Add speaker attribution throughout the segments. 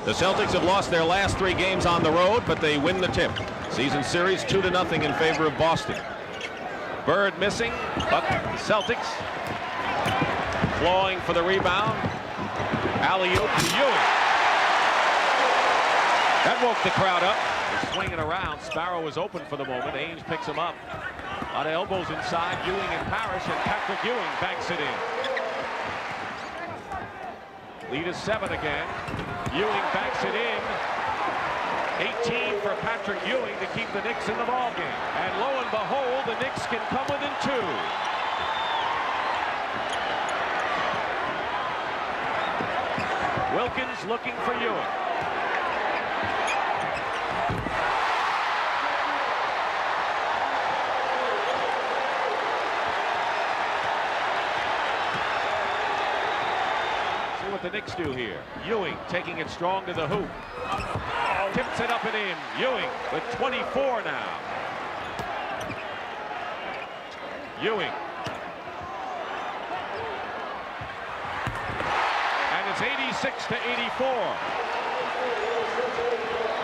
Speaker 1: The Celtics have lost their last 3 games on the road, but they win the tip. Season series 2-0 in favor of Boston. Bird missing, but the Celtics clawing for the rebound. Alley-oop to Ewing. That woke the crowd up. They're swinging around. Sparrow was open for the moment. Ainge picks him up. A lot of elbows inside. Ewing and Parrish, and Patrick Ewing banks it in. Lead is 7 again. Ewing banks it in. 18 for Patrick Ewing to keep the Knicks in the ballgame. And lo and behold, the Knicks can come within 2. Wilkins looking for Ewing. See what the Knicks do here. Ewing taking it strong to the hoop. Tips it up and in. Ewing with 24 now. Ewing. And it's 86-84.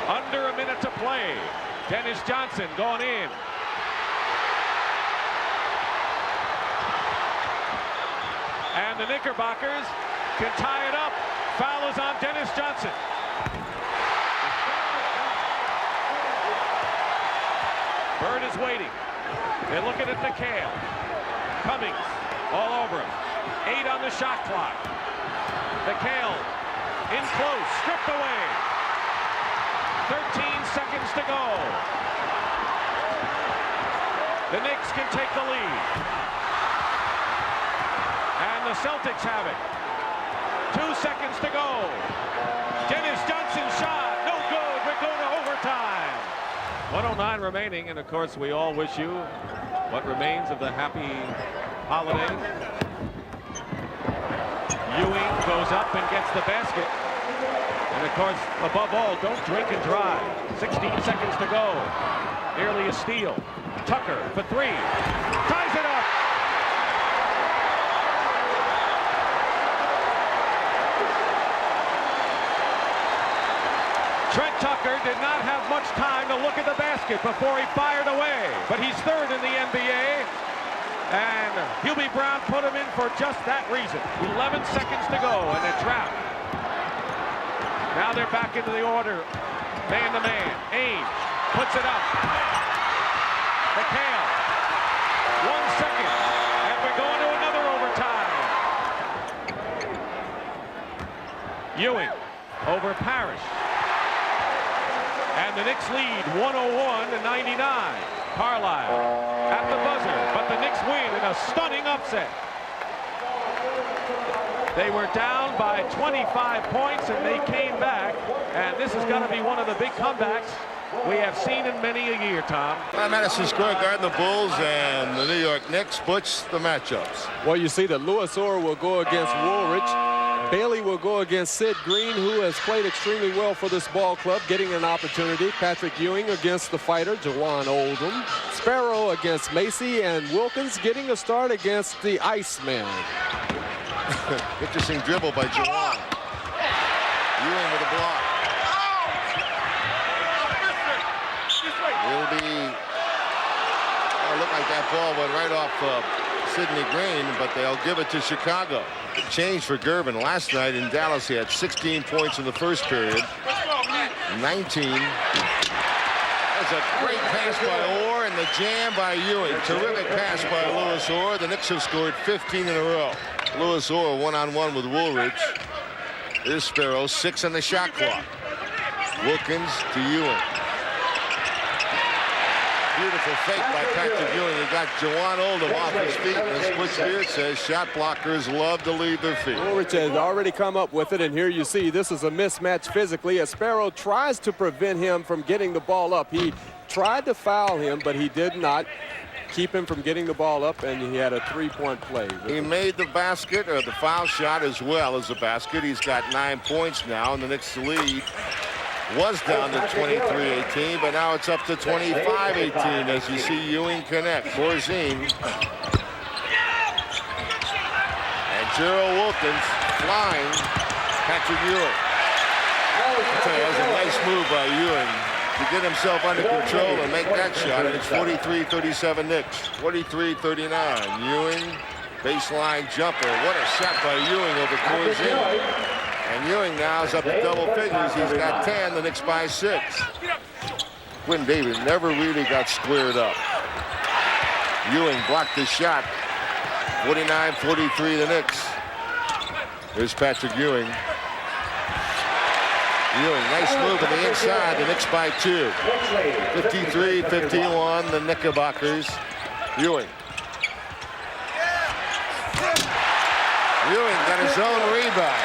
Speaker 1: Under a minute to play. Dennis Johnson going in. And the Knickerbockers can tie it up. Foul is on Dennis Johnson. Bird is waiting. They're looking at McHale. Cummings all over him. 8 on the shot clock. McHale in close, stripped away. 13 seconds to go. The Knicks can take the lead. And the Celtics have it. 2 seconds to go. Dennis Johnson shot. No good. We're going to overtime. 109 remaining, and of course we all wish you what remains of the happy holiday. Ewing goes up and gets the basket. And of course, above all, don't drink and drive. 16 seconds to go. Nearly a steal. Tucker for 3. Ties it up. Trent Tucker did not have much time to look at the basket before he fired away. But he's 3rd in the NBA. And Hubie Brown put him in for just that reason. 11 seconds to go, and they're trapped. Now they're back into the order. Man-to-man. Ainge puts it up. McHale. 1 second. And we're going to another overtime. Ewing over Parrish. And the Knicks lead 101-99. Carlisle at the buzzer, but the Knicks win in a stunning upset. They were down by 25 points and they came back, and this has got to be one of the big comebacks we have seen in many a year, Tom.
Speaker 2: Madison Square Garden, the Bulls and the New York Knicks. Butch, the matchups.
Speaker 3: Well, you see that Louis Orr will go against Woolridge. Bailey will go against Sid Green, who has played extremely well for this ball club, getting an opportunity. Patrick Ewing against the fighter, Jawan Oldham. Sparrow against Macy, and Wilkins getting a start against the Iceman.
Speaker 2: Interesting dribble by Jawan. Ewing with a block. It'll be, look like that ball went right off Sidney Green, but they'll give it to Chicago. Change for Gervin. Last night in Dallas, he had 16 points in the first period. 19. That's a great pass by Orr, and the jam by Ewing. Terrific pass by Louis Orr. The Knicks have scored 15 in a row. Louis Orr one-on-one with Woolridge. Here's Sparrow, 6 on the shot clock. Wilkins to Ewing. Beautiful fake by Patrick Ewing. He got Jawan Oldham off his feet. And as Butch Beard says, shot blockers love to leave their feet.
Speaker 3: Woolridge has already come up with it, and here you see this is a mismatch physically as Sparrow tries to prevent him from getting the ball up. He tried to foul him, but he did not keep him from getting the ball up, and he had a 3-point play.
Speaker 2: He made the basket, or the foul shot, as well as the basket. He's got 9 points now, and the Knicks lead was down to 23-18, but now it's up to 25-18 as you see Ewing connect. Forzine. And Gerald Wilkins flying. Patrick Ewing. move by Ewing to get himself under control and make that shot, and it's 43-37 Knicks. 43-39. Ewing, baseline jumper. What a shot by Ewing over Corzine. And Ewing now is up to double figures. He's got 10. The Knicks by 6. Quinn Davis never really got squared up. Ewing blocked his shot. 49-43 the Knicks. Here's Patrick Ewing. Ewing, nice move on the inside. The Knicks by 2. 53-51 the Knickerbockers. Ewing. Ewing got his own rebound.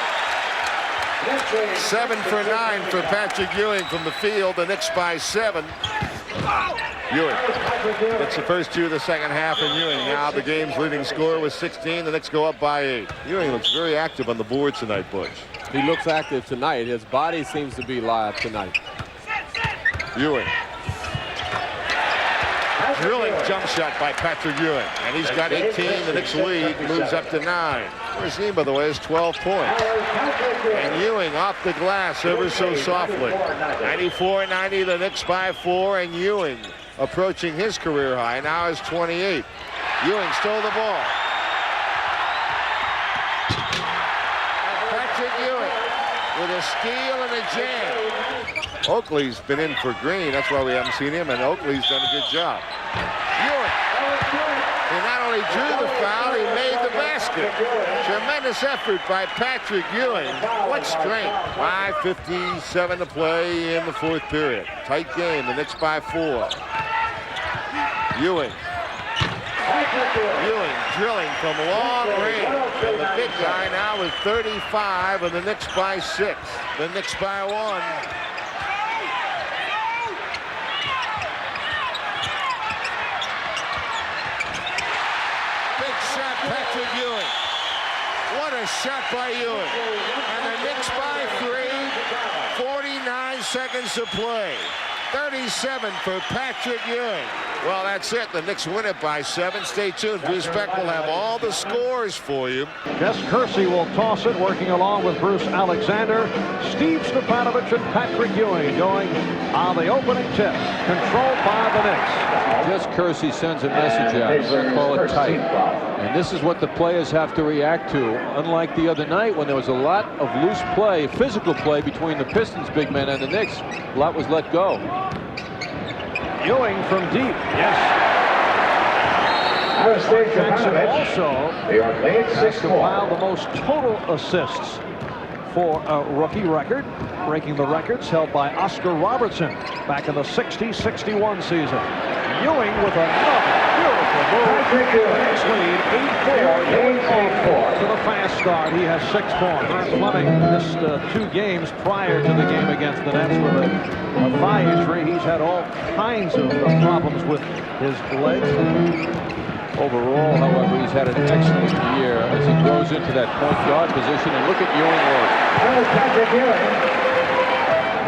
Speaker 2: 7 for 9 for Patrick Ewing from the field. The Knicks by 7. Ewing gets the first 2 of the second half, and Ewing now the game's leading scorer with 16. The Knicks go up by 8. Ewing looks very active on the board tonight, Butch.
Speaker 3: He looks active tonight. His body seems to be live tonight.
Speaker 2: Ewing. Drilling jump shot by Patrick Ewing, and he's got 18. The Knicks lead moves up to 9. Corzine, by the way, has 12 points. And Ewing off the glass ever so softly. 94-90, the Knicks by 4, and Ewing approaching his career high. Now is 28. Ewing stole the ball. Patrick Ewing with a steal and a jam. Oakley's been in for Green. That's why we haven't seen him, and Oakley's done a good job. Ewing. He not only drew the foul, he made the basket. Tremendous effort by Patrick Ewing. What strength. 5:57 to play in the 4th period. Tight game. The Knicks by 4. Ewing. Ewing drilling from long range. And the big guy now is 35, and the Knicks by 6. The Knicks by 1. Patrick Ewing. What a shot by Ewing. And the Knicks by 3. 49 seconds to play. 37 for Patrick Ewing. Well, that's it. The Knicks win it by 7. Stay tuned. Bruce Beck will have all the scores for you.
Speaker 1: Jess Kersey will toss it, working along with Bruce Alexander. Steve Stepanovich and Patrick Ewing going on the opening tip. Controlled by the Knicks.
Speaker 4: Jess Kersey sends a message out. We're going to call it tight. And this is what the players have to react to. Unlike the other night when there was a lot of loose play, physical play between the Pistons big men and the Knicks, a lot was let go.
Speaker 1: Ewing from deep. Yes. Jackson also has compiled the most total assists for a rookie record, breaking the records held by Oscar Robertson back in the 60-61 season. Ewing with another beautiful move. Knicks lead 8-4. Ewing off to the fast start. He has 6 points. Fleming missed 2 games prior to the game against the Nets with a thigh injury. He's had all kinds of problems with his legs.
Speaker 4: Overall, however, he's had an excellent year as he grows into that point guard position. And look at Ewing work.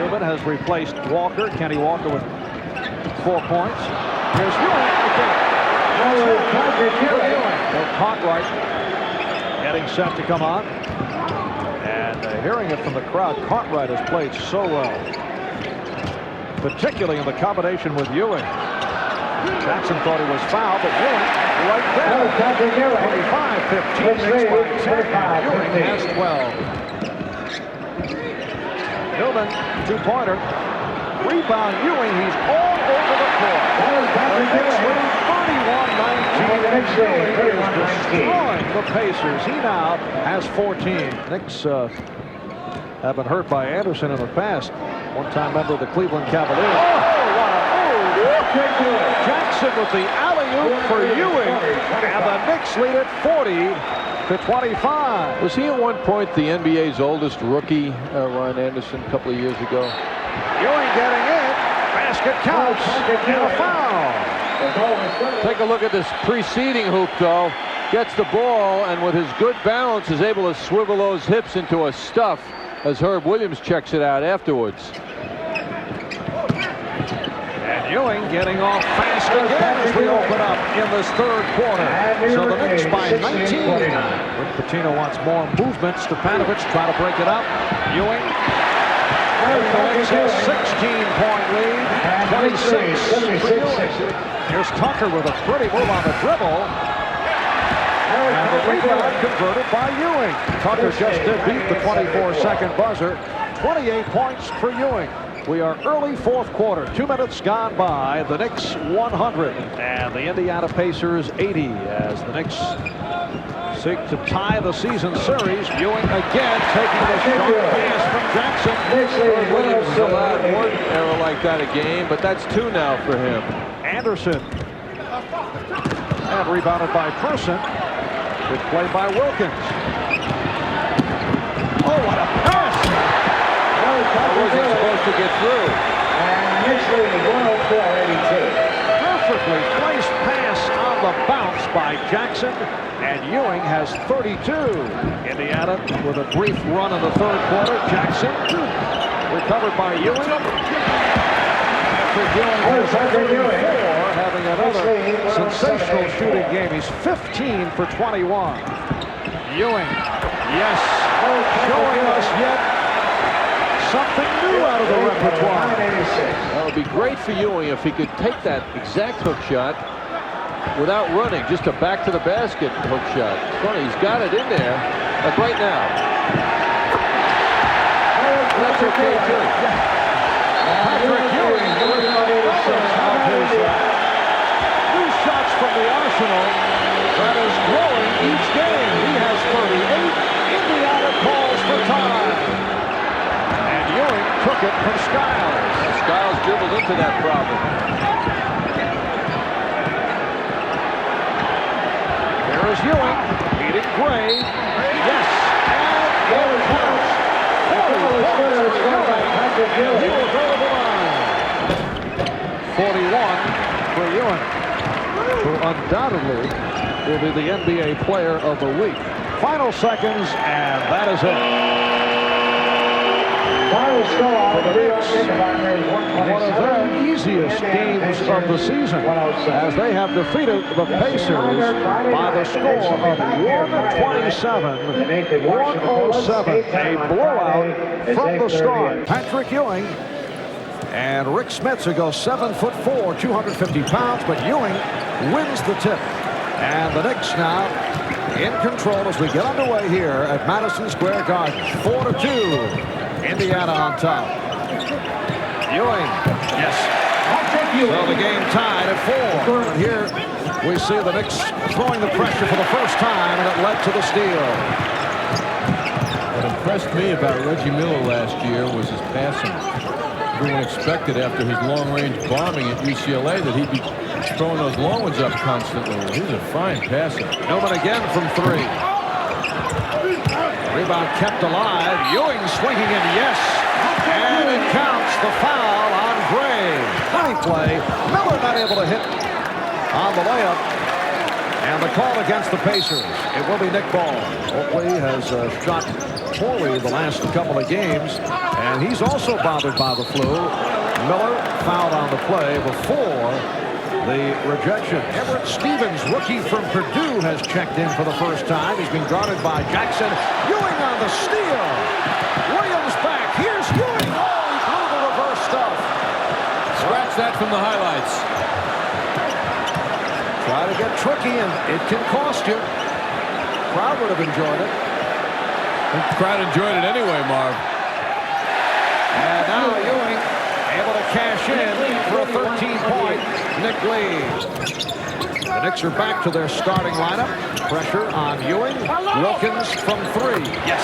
Speaker 1: Rubin has replaced Walker. Kenny Walker with 4 points. Here's Ewing again. Cartwright getting set to come on. And hearing it from the crowd, Cartwright has played so well, particularly in the combination with Ewing. Jackson thought he was fouled, but Ewing right there. 25-15, Knicks by 10. Ewing has 12. Newman, 2-pointer. Rebound Ewing, he's all over the court. The Knicks win 31-19. Ewing is destroying the Pacers. He now has 14. Knicks have been hurt by Anderson in the past. One-time member of the Cleveland Cavaliers. Oh, what a move! Jackson with the alley-oop for Ewing, and the Knicks lead it 40-25.
Speaker 4: Was he at one point the NBA's oldest rookie, Ryan Anderson, a couple of years ago?
Speaker 1: Ewing getting in. Basket counts. And a foul.
Speaker 4: Take a look at this preceding hoop, though. Gets the ball, and with his good balance is able to swivel those hips into a stuff as Herb Williams checks it out afterwards.
Speaker 1: And Ewing getting off fast again as we open up in this 3rd quarter. So the Knicks by 19. Rick Pitino wants more movement. Stepanovich trying to break it up. Ewing
Speaker 5: Knicks has 16-point lead, 26 for Ewing. Here's Tucker with a pretty move on the dribble. And the rebound converted by Ewing. Tucker just did beat the 24-second buzzer. 28 points for Ewing. We are early fourth quarter. 2 minutes gone by. The Knicks 100 and the Indiana Pacers 80 as the Knicks seek to tie the season series. Ewing again taking the short pass from Jackson.
Speaker 4: Williams has allowed one error like that a game, but that's 2 now for him.
Speaker 5: Anderson. And rebounded by Person. Good play by Wilkins. Oh, what a pass!
Speaker 4: Wasn't supposed to get through.
Speaker 5: Perfectly placed pass on the bounce by Jackson, and Ewing has 32. Indiana with a brief run in the third quarter. Jackson recovered by Ewing. Patrick Ewing has 34, having another sensational shooting game. He's 15 for 21. Ewing, yes, showing us yet something new out of the repertoire.
Speaker 4: That would be great for Ewing if he could take that exact hook shot without running, just a back to the basket hook shot. It's funny, he's got it in there, like right now. That's okay too.
Speaker 5: Patrick Ewing new shots from the arsenal that is growing each game. He has 38. Indiana calls for time. Ewing took it from Styles.
Speaker 4: Styles dribbled into that problem.
Speaker 5: There is Ewing beating Gray. Yes, and there it counts. 40 points for Ewing. He will go to the line. 41 for Ewing, who undoubtedly will be the NBA Player of the Week. Final seconds, and that is it. One of their easiest games of the season, as they have defeated the Pacers by the score of 127-107. A blowout from the start. Patrick Ewing and Rick Smits goes 7'4", 250 pounds, but Ewing wins the tip. And the Knicks now in control as we get underway here at Madison Square Garden. 4-2. Indiana on top. Ewing, yes. So the game tied at 4. And here we see the Knicks throwing the pressure for the first time, and it led to the steal.
Speaker 6: What impressed me about Reggie Miller last year was his passing. Everyone expected after his long-range bombing at UCLA that he'd be throwing those long ones up constantly. He's a fine passer.
Speaker 5: Newman again from 3. Rebound kept alive. Ewing swinging in, yes. And it counts. The foul on Gray. High play. Miller not able to hit on the layup. And the call against the Pacers. It will be Nick Ball. Oakley has shot poorly the last couple of games. And he's also bothered by the flu. Miller fouled on the play before the rejection. Everett Stevens, rookie from Purdue, has checked in for the first time. He's been guarded by Jackson. Ewing on the steal. Williams back. Here's Ewing. Oh, he blew the reverse stuff.
Speaker 6: Scratch that from the highlights.
Speaker 5: Try to get tricky, and it can cost you. Crowd would have enjoyed it.
Speaker 6: The crowd enjoyed it anyway, Marv.
Speaker 5: And now Ewing able to cash in for a 13-point Knick lead. The Knicks are back to their starting lineup. Pressure on Ewing. Wilkins from 3. Yes.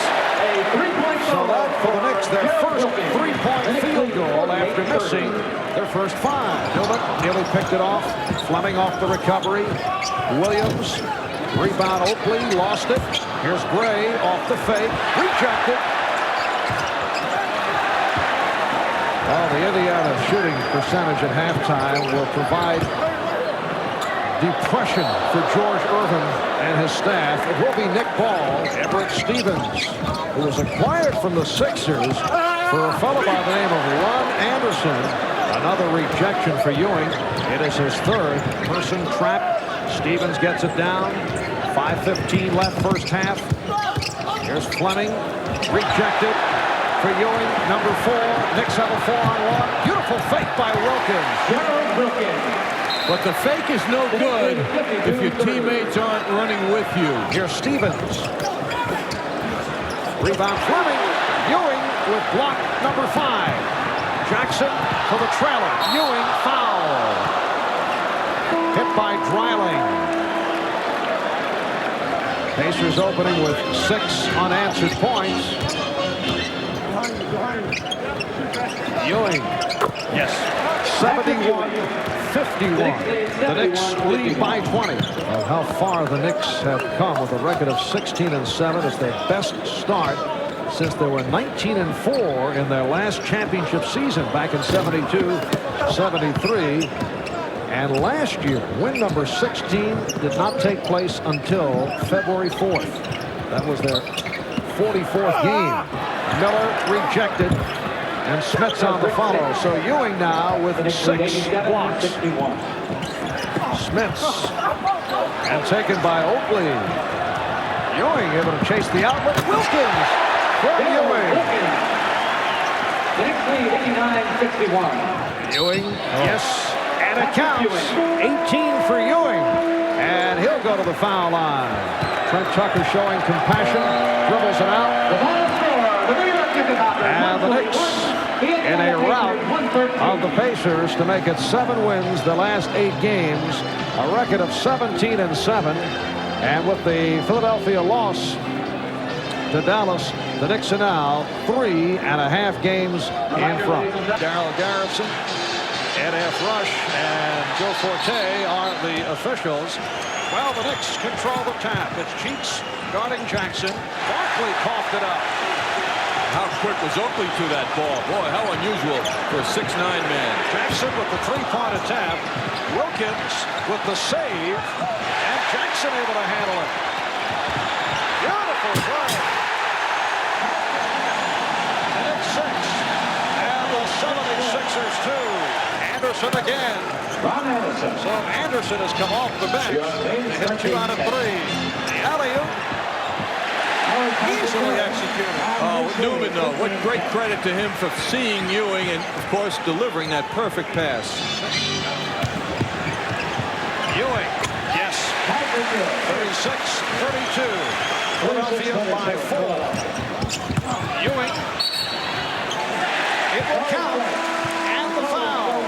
Speaker 5: So that for the Knicks, their first 3-point field goal after missing their first 5. Newman nearly picked it off. Fleming off the recovery. Williams. Rebound Oakley. Lost it. Here's Gray off the fake. Rejected. Well, the Indiana shooting percentage at halftime will provide depression for George Irvin and his staff. It will be Nick Ball, Everett Stevens, who was acquired from the Sixers for a fellow by the name of Ron Anderson. Another rejection for Ewing. It is his 3rd. Person trapped. Stevens gets it down. 5:15 left first half. Here's Fleming. Rejected. for Ewing, number 4. Knicks have a 4-on-1. Beautiful fake by Wilkins.
Speaker 6: But the fake is no good if your teammates aren't running with you.
Speaker 5: Here's Stevens. Rebound Fleming. Ewing with block number 5. Jackson for the trailer. Ewing foul. Hit by Dreiling. Pacers opening with 6 unanswered points. Ewing. Yes. 71-51. The Knicks lead by 20. And how far the Knicks have come with a record of 16-7. It's their best start since they were 19-4 in their last championship season back in 72-73. And last year, win number 16 did not take place until February 4th. That was their 44th game. Miller rejected, and Smith's on the follow. So Ewing now with 6 blocks. Smith's, and taken by Oakley. Ewing able to chase the outlet. Wilkins for Ewing. Ewing, yes. And it counts. 18 for Ewing. And he'll go to the foul line. Trent Tucker showing compassion. Dribbles it out. And the Knicks in a rout of the Pacers to make it 7 wins the last 8 games. A record of 17-7. And with the Philadelphia loss to Dallas, the Knicks are now 3.5 games in front. Darryl Garrison, Ed F. Rush, and Joe Forte are the officials. Well, the Knicks control the tap. It's Cheeks guarding Jackson. Barkley coughed it up.
Speaker 6: How quick was Oakley to that ball? Boy, how unusual for a 6'9" man.
Speaker 5: Jackson with the 3-point tap. Wilkins with the save. And Jackson able to handle it. Beautiful play. And it's 6. And the 76ers 2. Anderson again. So Anderson has come off the bench. They hit 2 out of 3. The alley-oop. Easily executed.
Speaker 6: Oh, Newman, though, what great credit to him for seeing Ewing and, of course, delivering that perfect pass.
Speaker 5: Ewing, yes. 36-32. Philadelphia by 4. Ewing. It will count. And the foul.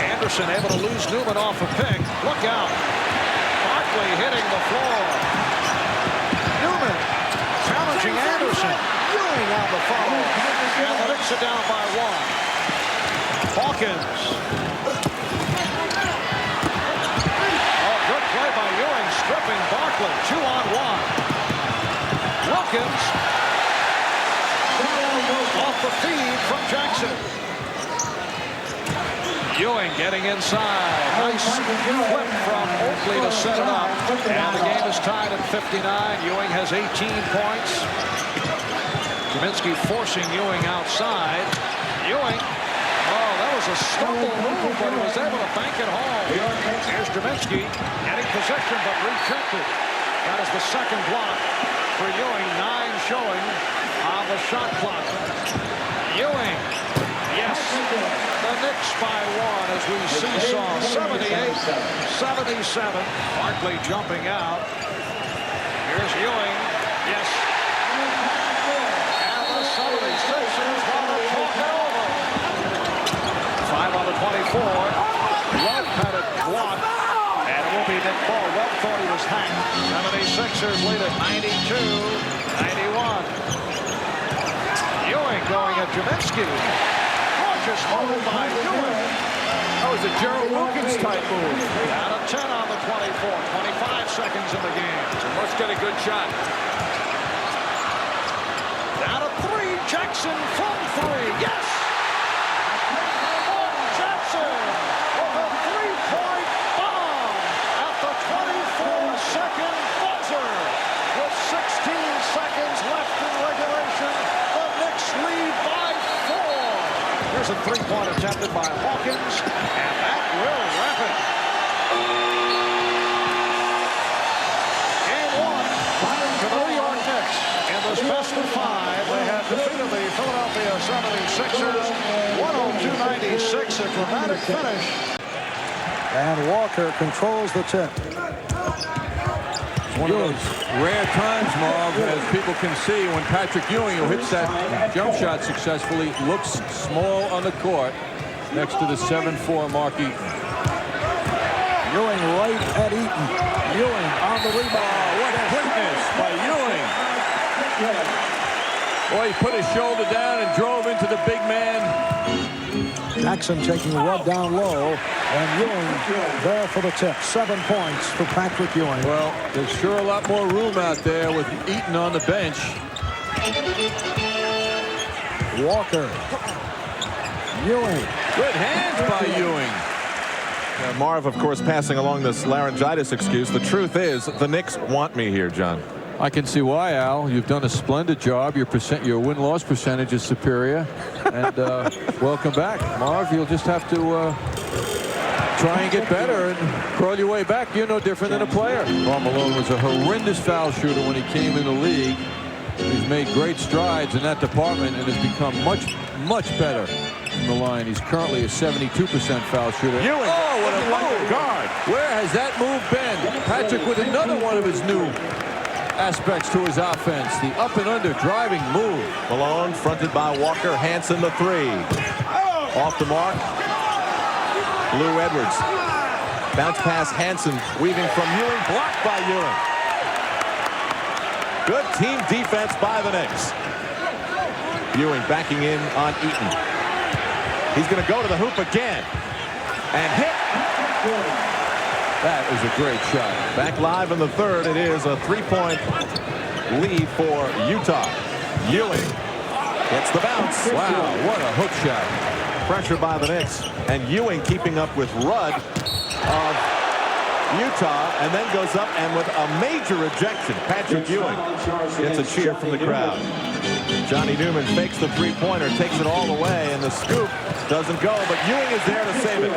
Speaker 5: Anderson able to lose Newman off a pick. Look out. Barkley hitting the floor. Newman challenging Anderson. Ewing on the follow. And the Knicks are down by 1. Hawkins. Oh, good play by Ewing, stripping Barkley. 2-on-1. Wilkins off the feed from Jackson. Ewing getting inside. Nice flip from Oakley to set it up. And the game is tied at 59. Ewing has 18 points. Kaminsky forcing Ewing outside. Ewing, oh, that was a stumble move, but he was able to bank it home. Here's Kaminsky getting possession, but rejected. That is the second block for Ewing. 9 showing on the shot clock. Ewing, yes. The Knicks by 1 as we seesaw. 78-77. Barkley jumping out. Here's Ewing. Yes. And the 76ers want to talk it over. 5 on the 24. Love had it blocked. And it will be Nick Ball. Love thought he was hacked. 76ers lead at 92-91. Ewing going at Kaminsky. Just move by Ewing.
Speaker 6: That was a Gerald Wilkins type move.
Speaker 5: Out of 10 on the 24. 25 seconds in the game.
Speaker 6: So must get a good shot.
Speaker 5: Out of 3. Jackson from 3. Yes! Jackson with a 3-point bomb at the 24-second buzzer. With 16 seconds left in regulation, the Knicks lead by 4. Here's a 3-point attempted by Hawkins, and that will wrap it. Game 1 for the New York Knicks. In this best of 5, they have defeated 76ers. 102-96, a dramatic finish. And Walker controls the tip.
Speaker 4: One of those rare times, Marv, as people can see, when Patrick Ewing, who hits that jump shot successfully, looks small on the court next to the 7'4" Mark Eaton.
Speaker 5: Ewing right at Eaton. Ewing on the rebound.
Speaker 4: What quickness by Ewing. Boy, he put his shoulder down and drove into the big man.
Speaker 5: Jackson taking Rudd down low, and Ewing there for the tip. 7 points for Patrick Ewing.
Speaker 4: Well, there's sure a lot more room out there with Eaton on the bench.
Speaker 5: Walker. Ewing.
Speaker 4: Good hands by Ewing.
Speaker 7: Marv, of course, passing along this laryngitis excuse. The truth is, the Knicks want me here, John.
Speaker 4: I can see why, Al. You've done a splendid job. Your win-loss percentage is superior. And welcome back, Marv. You'll just have to try and get better and crawl your way back. You're no different than a player. Karl Malone was a horrendous foul shooter when he came in the league. He's made great strides in that department and has become much, much better from the line. He's currently a 72% foul shooter.
Speaker 7: Ewing.
Speaker 4: Oh, what a move. Guard. Where has that move been? Patrick with another one of his new aspects to his offense. The up and under driving move.
Speaker 7: Malone fronted by Walker. Hansen the three. Off the mark. Lou Edwards. Bounce pass Hansen weaving from Ewing. Blocked by Ewing. Good team defense by the Knicks. Ewing backing in on Eaton. He's going to go to the hoop again. And hit.
Speaker 4: That is a great shot.
Speaker 7: Back live in the third. It is a 3-point lead for Utah. Ewing gets the bounce.
Speaker 4: Wow, what a hook shot.
Speaker 7: Pressure by the Knicks. And Ewing keeping up with Rudd of Utah, and then goes up and with a major ejection. Patrick Ewing gets a cheer from the crowd. Johnny Newman fakes the three-pointer, takes it all the way, and the scoop doesn't go, but Ewing is there to save it.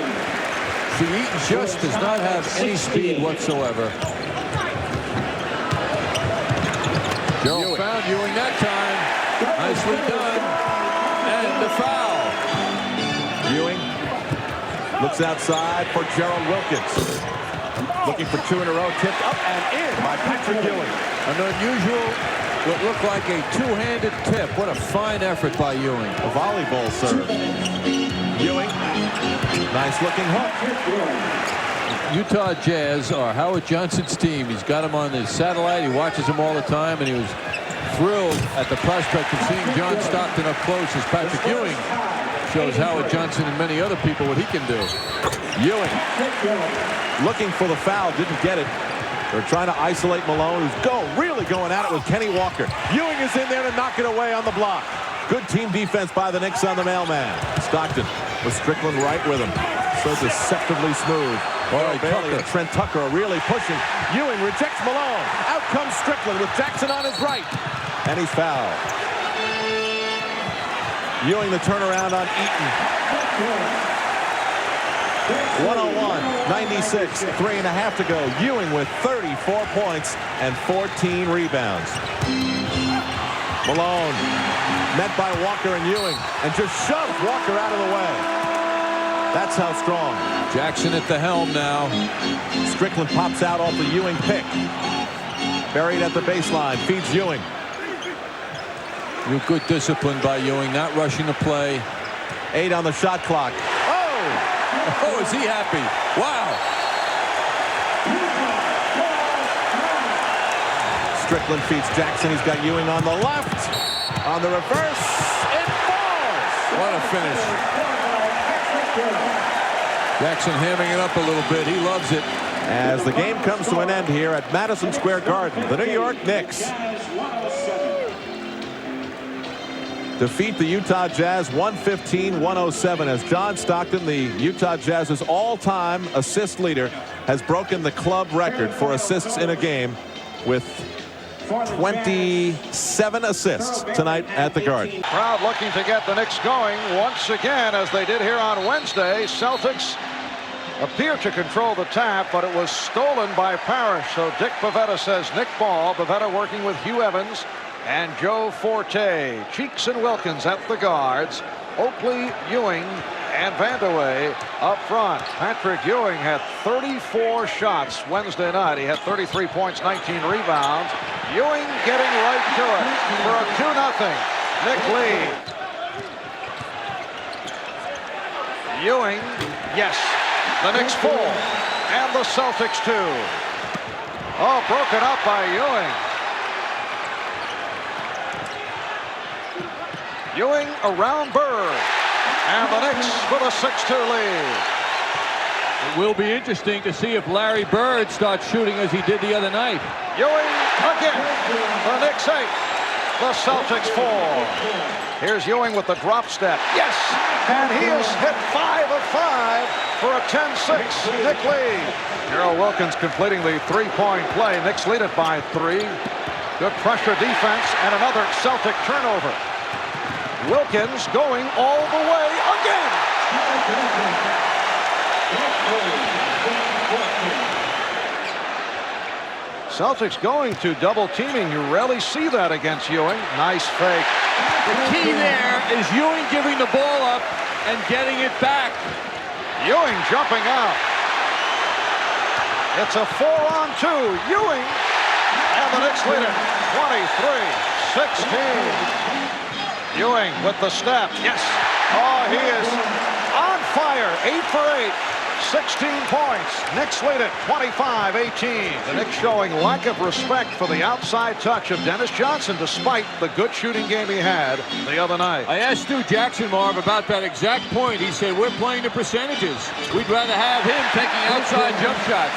Speaker 4: See, Eaton just does not have any speed whatsoever. Joe found Ewing that time. Nicely done. And the foul.
Speaker 7: Ewing looks outside for Gerald Wilkins. Looking for two in a row, tipped up and in by Patrick Ewing.
Speaker 4: An unusual, what looked like a two-handed tip. What a fine effort by Ewing.
Speaker 7: A volleyball serve. Ewing, nice looking hook.
Speaker 4: Utah Jazz are Howard Johnson's team. He's got him on the satellite. He watches him all the time, and he was thrilled at the prospect of seeing John Stockton up close as Patrick Ewing shows Howard Johnson and many other people what he can do.
Speaker 7: Ewing looking for the foul, didn't get it. They're trying to isolate Malone, who's really going at it with Kenny Walker. Ewing is in there to knock it away on the block. Good team defense by the Knicks on the mailman. Stockton with Strickland right with him. So deceptively smooth.
Speaker 4: Boy,
Speaker 7: Bailey and Trent Tucker are really pushing. Ewing rejects Malone. Out comes Strickland with Jackson on his right. And he's fouled. Ewing the turnaround on Eaton. 101-96, 3.5 to go. Ewing with 34 points and 14 rebounds. Malone met by Walker and Ewing and just shoves Walker out of the way. That's how strong.
Speaker 4: Jackson at the helm now.
Speaker 7: Strickland pops out off the Ewing pick. Buried at the baseline, feeds Ewing.
Speaker 4: Good discipline by Ewing, not rushing the play.
Speaker 7: 8 on the shot clock.
Speaker 4: Oh, is he happy? Wow.
Speaker 7: Strickland feeds Jackson. He's got Ewing on the left. On the reverse, it falls.
Speaker 4: What a finish. Jackson hamming it up a little bit. He loves it.
Speaker 7: As the game comes to an end here at Madison Square Garden, the New York Knicks defeat the Utah Jazz 115-107 as John Stockton, the Utah Jazz's all-time assist leader, has broken the club record for assists in a game with 27 assists tonight at the Garden.
Speaker 5: Crowd looking to get the Knicks going once again, as they did here on Wednesday. Celtics appear to control the tap, but it was stolen by Parrish. So Dick Pavetta says Nick ball. Pavetta working with Hugh Evans. and Joe Forte. Cheeks and Wilkins at the guards. Oakley, Ewing, and Vandeweghe up front. Patrick Ewing had 34 shots Wednesday night. He had 33 points, 19 rebounds. Ewing getting right to it for a 2-0 Knick lead. Ewing, yes. The Knicks 4 and the Celtics 2. Oh, broken up by Ewing. Ewing around Bird, and the Knicks with a 6-2 lead.
Speaker 4: It will be interesting to see if Larry Bird starts shooting as he did the other night.
Speaker 5: Ewing again. The Knicks 8, the Celtics 4. Here's Ewing with the drop step. Yes, and he has hit 5 of 5 for a 10-6 Knick lead. Gerald Wilkins completing the three-point play. Knicks lead it by 3. Good pressure defense and another Celtic turnover. Wilkins going all the way again. Celtics going to double teaming. You rarely see that against Ewing. Nice fake.
Speaker 4: The key there is Ewing giving the ball up and getting it back.
Speaker 5: Ewing jumping out. It's a 4-on-2. Ewing, and the Knicks lead it 23-16. Ewing with the step. Yes. Oh, he is on fire. 8 for 8. 16 points. Knicks lead it 25-18. The Knicks showing lack of respect for the outside touch of Dennis Johnson despite the good shooting game he had the other night.
Speaker 4: I asked Stu Jackson, Marv, about that exact point. He said, we're playing the percentages. We'd rather have him taking outside jump shots.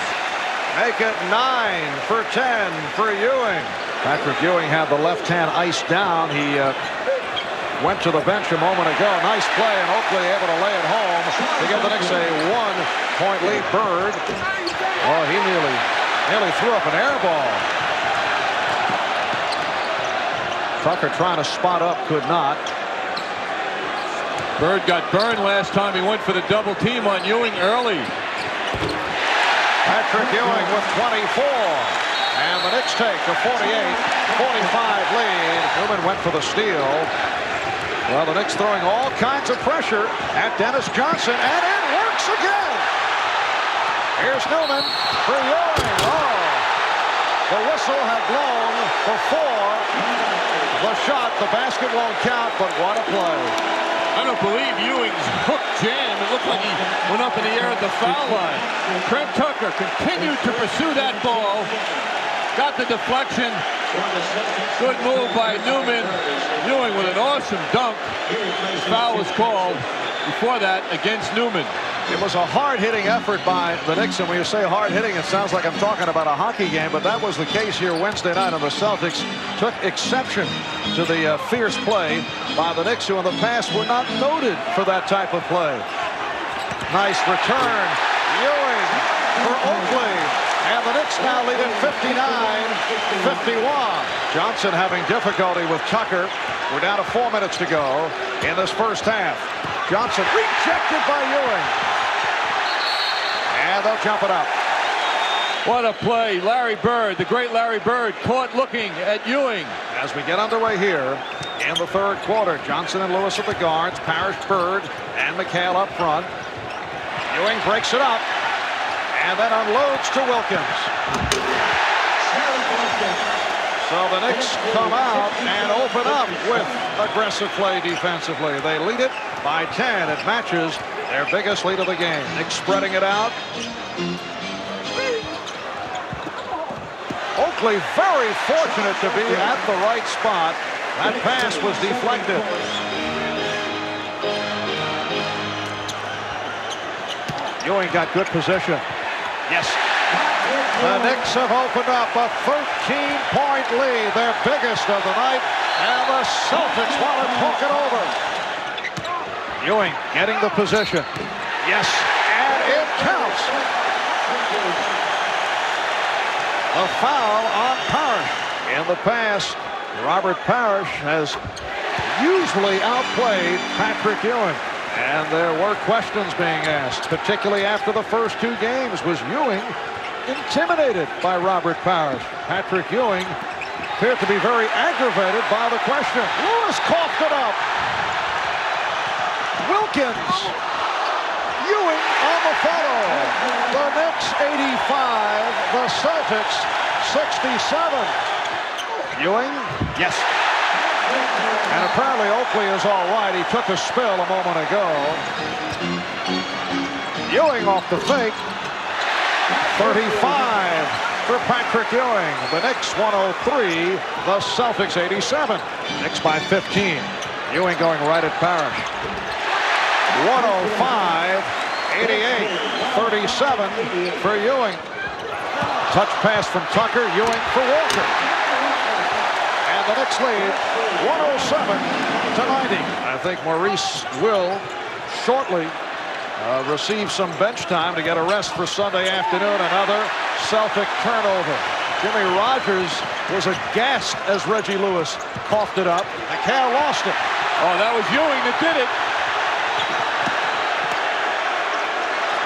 Speaker 5: Make it 9 for 10 for Ewing. Patrick Ewing had the left hand iced down. He went to the bench a moment ago. Nice play, and Oakley able to lay it home to give the Knicks a 1-point lead. Bird. Oh, he nearly threw up an air ball. Tucker trying to spot up, could not.
Speaker 4: Bird got burned last time he went for the double team on Ewing early.
Speaker 5: Patrick Ewing with 24. And the Knicks take a 48-45 lead. Newman went for the steal. Well, the Knicks throwing all kinds of pressure at Dennis Johnson, and it works again. Here's Newman for Ewing. Oh, the whistle had blown before the shot. The basket won't count, but what a play.
Speaker 4: I don't believe Ewing's hook jam. It looked like he went up in the air at the foul line. Trent Tucker continued to pursue that ball. Got the deflection. Good move by Newman. Ewing with an awesome dunk. The foul was called before that against Newman.
Speaker 5: It was a hard-hitting effort by the Knicks, and when you say hard-hitting, it sounds like I'm talking about a hockey game, but that was the case here Wednesday night, and the Celtics took exception to the fierce play by the Knicks, who in the past were not noted for that type of play. Nice return. Ewing for Oakley. And the Knicks now lead it 59-51. Johnson having difficulty with Tucker. We're down to 4 minutes to go in this first half. Johnson rejected by Ewing. And they'll jump it up.
Speaker 4: What a play. Larry Bird, the great Larry Bird, caught looking at Ewing.
Speaker 5: As we get underway here in the third quarter, Johnson and Lewis at the guards, Parrish, Bird, and McHale up front. Ewing breaks it up. And then unloads to Wilkins. So the Knicks come out and open up with aggressive play defensively. They lead it by 10. It matches their biggest lead of the game. Knicks spreading it out. Oakley very fortunate to be at the right spot. That pass was deflected. Ewing got good position. Yes. The Knicks have opened up a 13-point lead, their biggest of the night, and the Celtics want to talk it over. Ewing getting the position. Yes, and it counts. A foul on Parrish. In the past, Robert Parrish has usually outplayed Patrick Ewing. And there were questions being asked, particularly after the first 2 games. Was Ewing intimidated by Robert Parrish? Patrick Ewing appeared to be very aggravated by the question. Lewis coughed it up. Wilkins. Ewing on the follow. The Knicks 85, the Celtics 67. Ewing, yes. And apparently Oakley is all right. He took a spill a moment ago. Ewing off the fake. 35 for Patrick Ewing. The Knicks 103, the Celtics 87. Knicks by 15. Ewing going right at Parrish. 105, 88, 37 for Ewing. Touch pass from Tucker, Ewing for Walker. And the Knicks lead 107-90. I think Maurice will shortly receive some bench time to get a rest for Sunday afternoon. Another Celtic turnover. Jimmy Rogers was aghast as Reggie Lewis coughed it up. McHale lost it.
Speaker 4: Oh, that was Ewing that did it.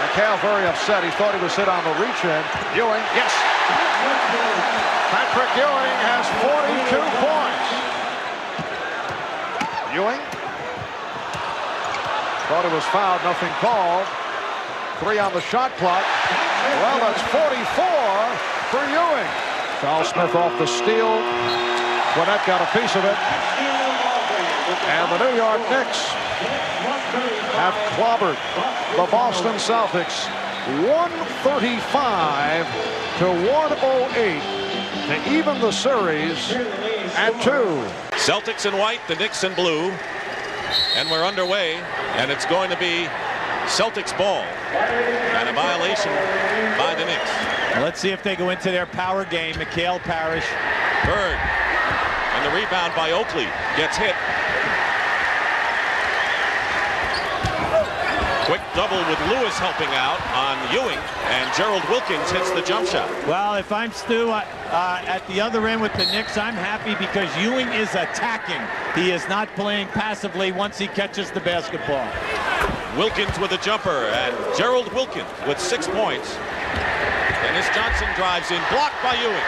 Speaker 5: McHale very upset. He thought he was hit on the reach in. Ewing, yes. Patrick Ewing has 42 points. Ewing. Thought it was fouled, nothing called. 3 on the shot clock. Well, that's 44 for Ewing. Charles Smith off the steal. Gwinnett got a piece of it. And the New York Knicks have clobbered the Boston Celtics 135 to 108 to even the series at 2.
Speaker 1: Celtics in white, the Knicks in blue. And we're underway, and it's going to be Celtics ball and a violation by the Knicks.
Speaker 8: Let's see if they go into their power game. McHale, Parrish.
Speaker 1: Bird, and the rebound by Oakley gets hit. Quick double with Lewis helping out on Ewing, and Gerald Wilkins hits the jump shot.
Speaker 8: Well, if I'm Stu at the other end with the Knicks, I'm happy because Ewing is attacking. He is not playing passively once he catches the basketball.
Speaker 1: Wilkins with a jumper, and Gerald Wilkins with 6 points. And as Johnson drives in, blocked by Ewing.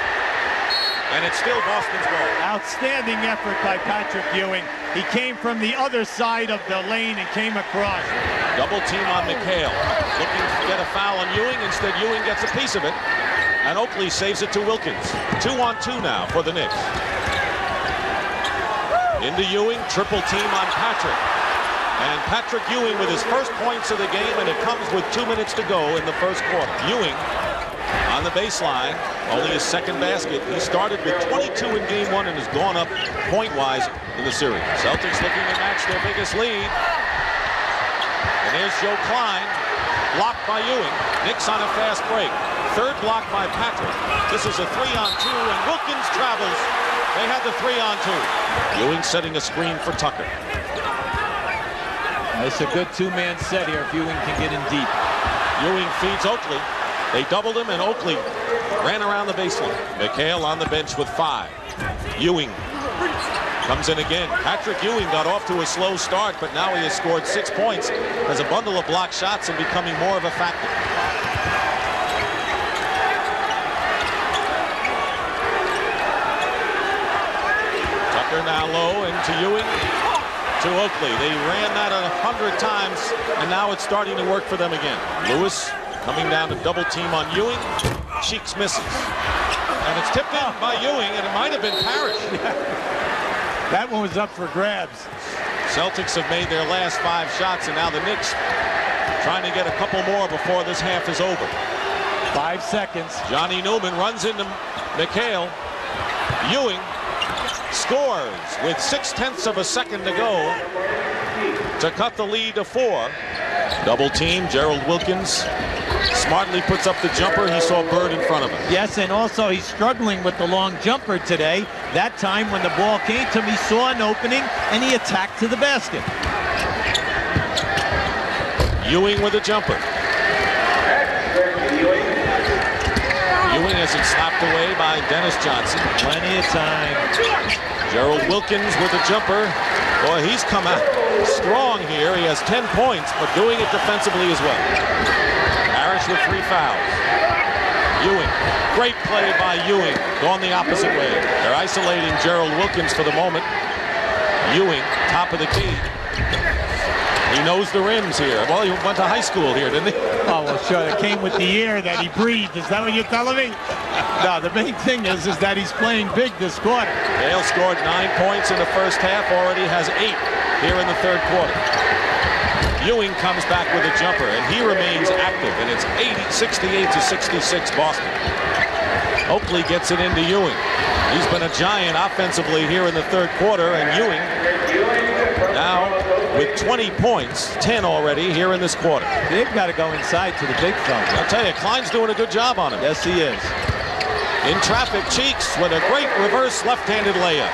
Speaker 1: And it's still Boston's ball.
Speaker 8: Outstanding effort by Patrick Ewing. He came from the other side of the lane and came across.
Speaker 1: Double team on McHale. Looking to get a foul on Ewing. Instead, Ewing gets a piece of it. And Oakley saves it to Wilkins. 2-on-2 now for the Knicks. Into Ewing, triple team on Patrick. And Patrick Ewing with his first points of the game, and it comes with 2 minutes to go in the first quarter. Ewing on the baseline, only his second basket. He started with 22 in game 1 and has gone up point-wise in the series. Celtics looking to match their biggest lead. And there's Joe Klein, blocked by Ewing. Knicks on a fast break. Third block by Patrick. This is a 3-on-2, and Wilkins travels. They had the 3-on-2. Ewing setting a screen for Tucker.
Speaker 8: It's a good two-man set here if Ewing can get in deep.
Speaker 1: Ewing feeds Oakley. They doubled him, and Oakley ran around the baseline. McHale on the bench with 5. Ewing comes in again. Patrick Ewing got off to a slow start, but now he has scored 6 points. Has a bundle of blocked shots and becoming more of a factor. Tucker now low into Ewing. To Oakley. They ran that 100 times, and now it's starting to work for them again. Lewis coming down to double team on Ewing. Cheeks misses. And it's tipped in by Ewing, and it might have been Parrish.
Speaker 8: That one was up for grabs.
Speaker 1: Celtics have made their last 5 shots, and now the Knicks trying to get a couple more before this half is over.
Speaker 8: 5 seconds.
Speaker 1: Johnny Newman runs into McHale. Ewing scores with 0.6 of a second to go to cut the lead to 4. Double team. Gerald Wilkins smartly puts up the jumper. He saw Bird in front of him.
Speaker 8: Yes, and also he's struggling with the long jumper today. That time when the ball came to him, he saw an opening and he attacked to the basket.
Speaker 1: Ewing with a jumper. Ewing has it slapped away by Dennis Johnson.
Speaker 8: Plenty of time.
Speaker 1: Gerald Wilkins with a jumper. Boy, he's come out strong here. He has 10 points, but doing it defensively as well. Parrish with 3 fouls. Ewing. Great play by Ewing. Going the opposite way. They're isolating Gerald Wilkins for the moment. Ewing, top of the key. He knows the rims here. Well, he went to high school here, didn't he?
Speaker 8: Oh, well, sure. It came with the air that he breathed. Is that what you're telling me? No, the main thing is that he's playing big this quarter.
Speaker 1: Dale scored 9 points in the first half. Already has 8 here in the third quarter. Ewing comes back with a jumper, and he remains active, and it's 68-66 Boston. Oakley gets it into Ewing. He's been a giant offensively here in the third quarter, and Ewing now with 20 points, 10 already here in this quarter.
Speaker 8: They've got to go inside to the big fella.
Speaker 1: I'll tell you, Klein's doing a good job on him.
Speaker 8: Yes, he is.
Speaker 1: In traffic, Cheeks with a great reverse left-handed layup.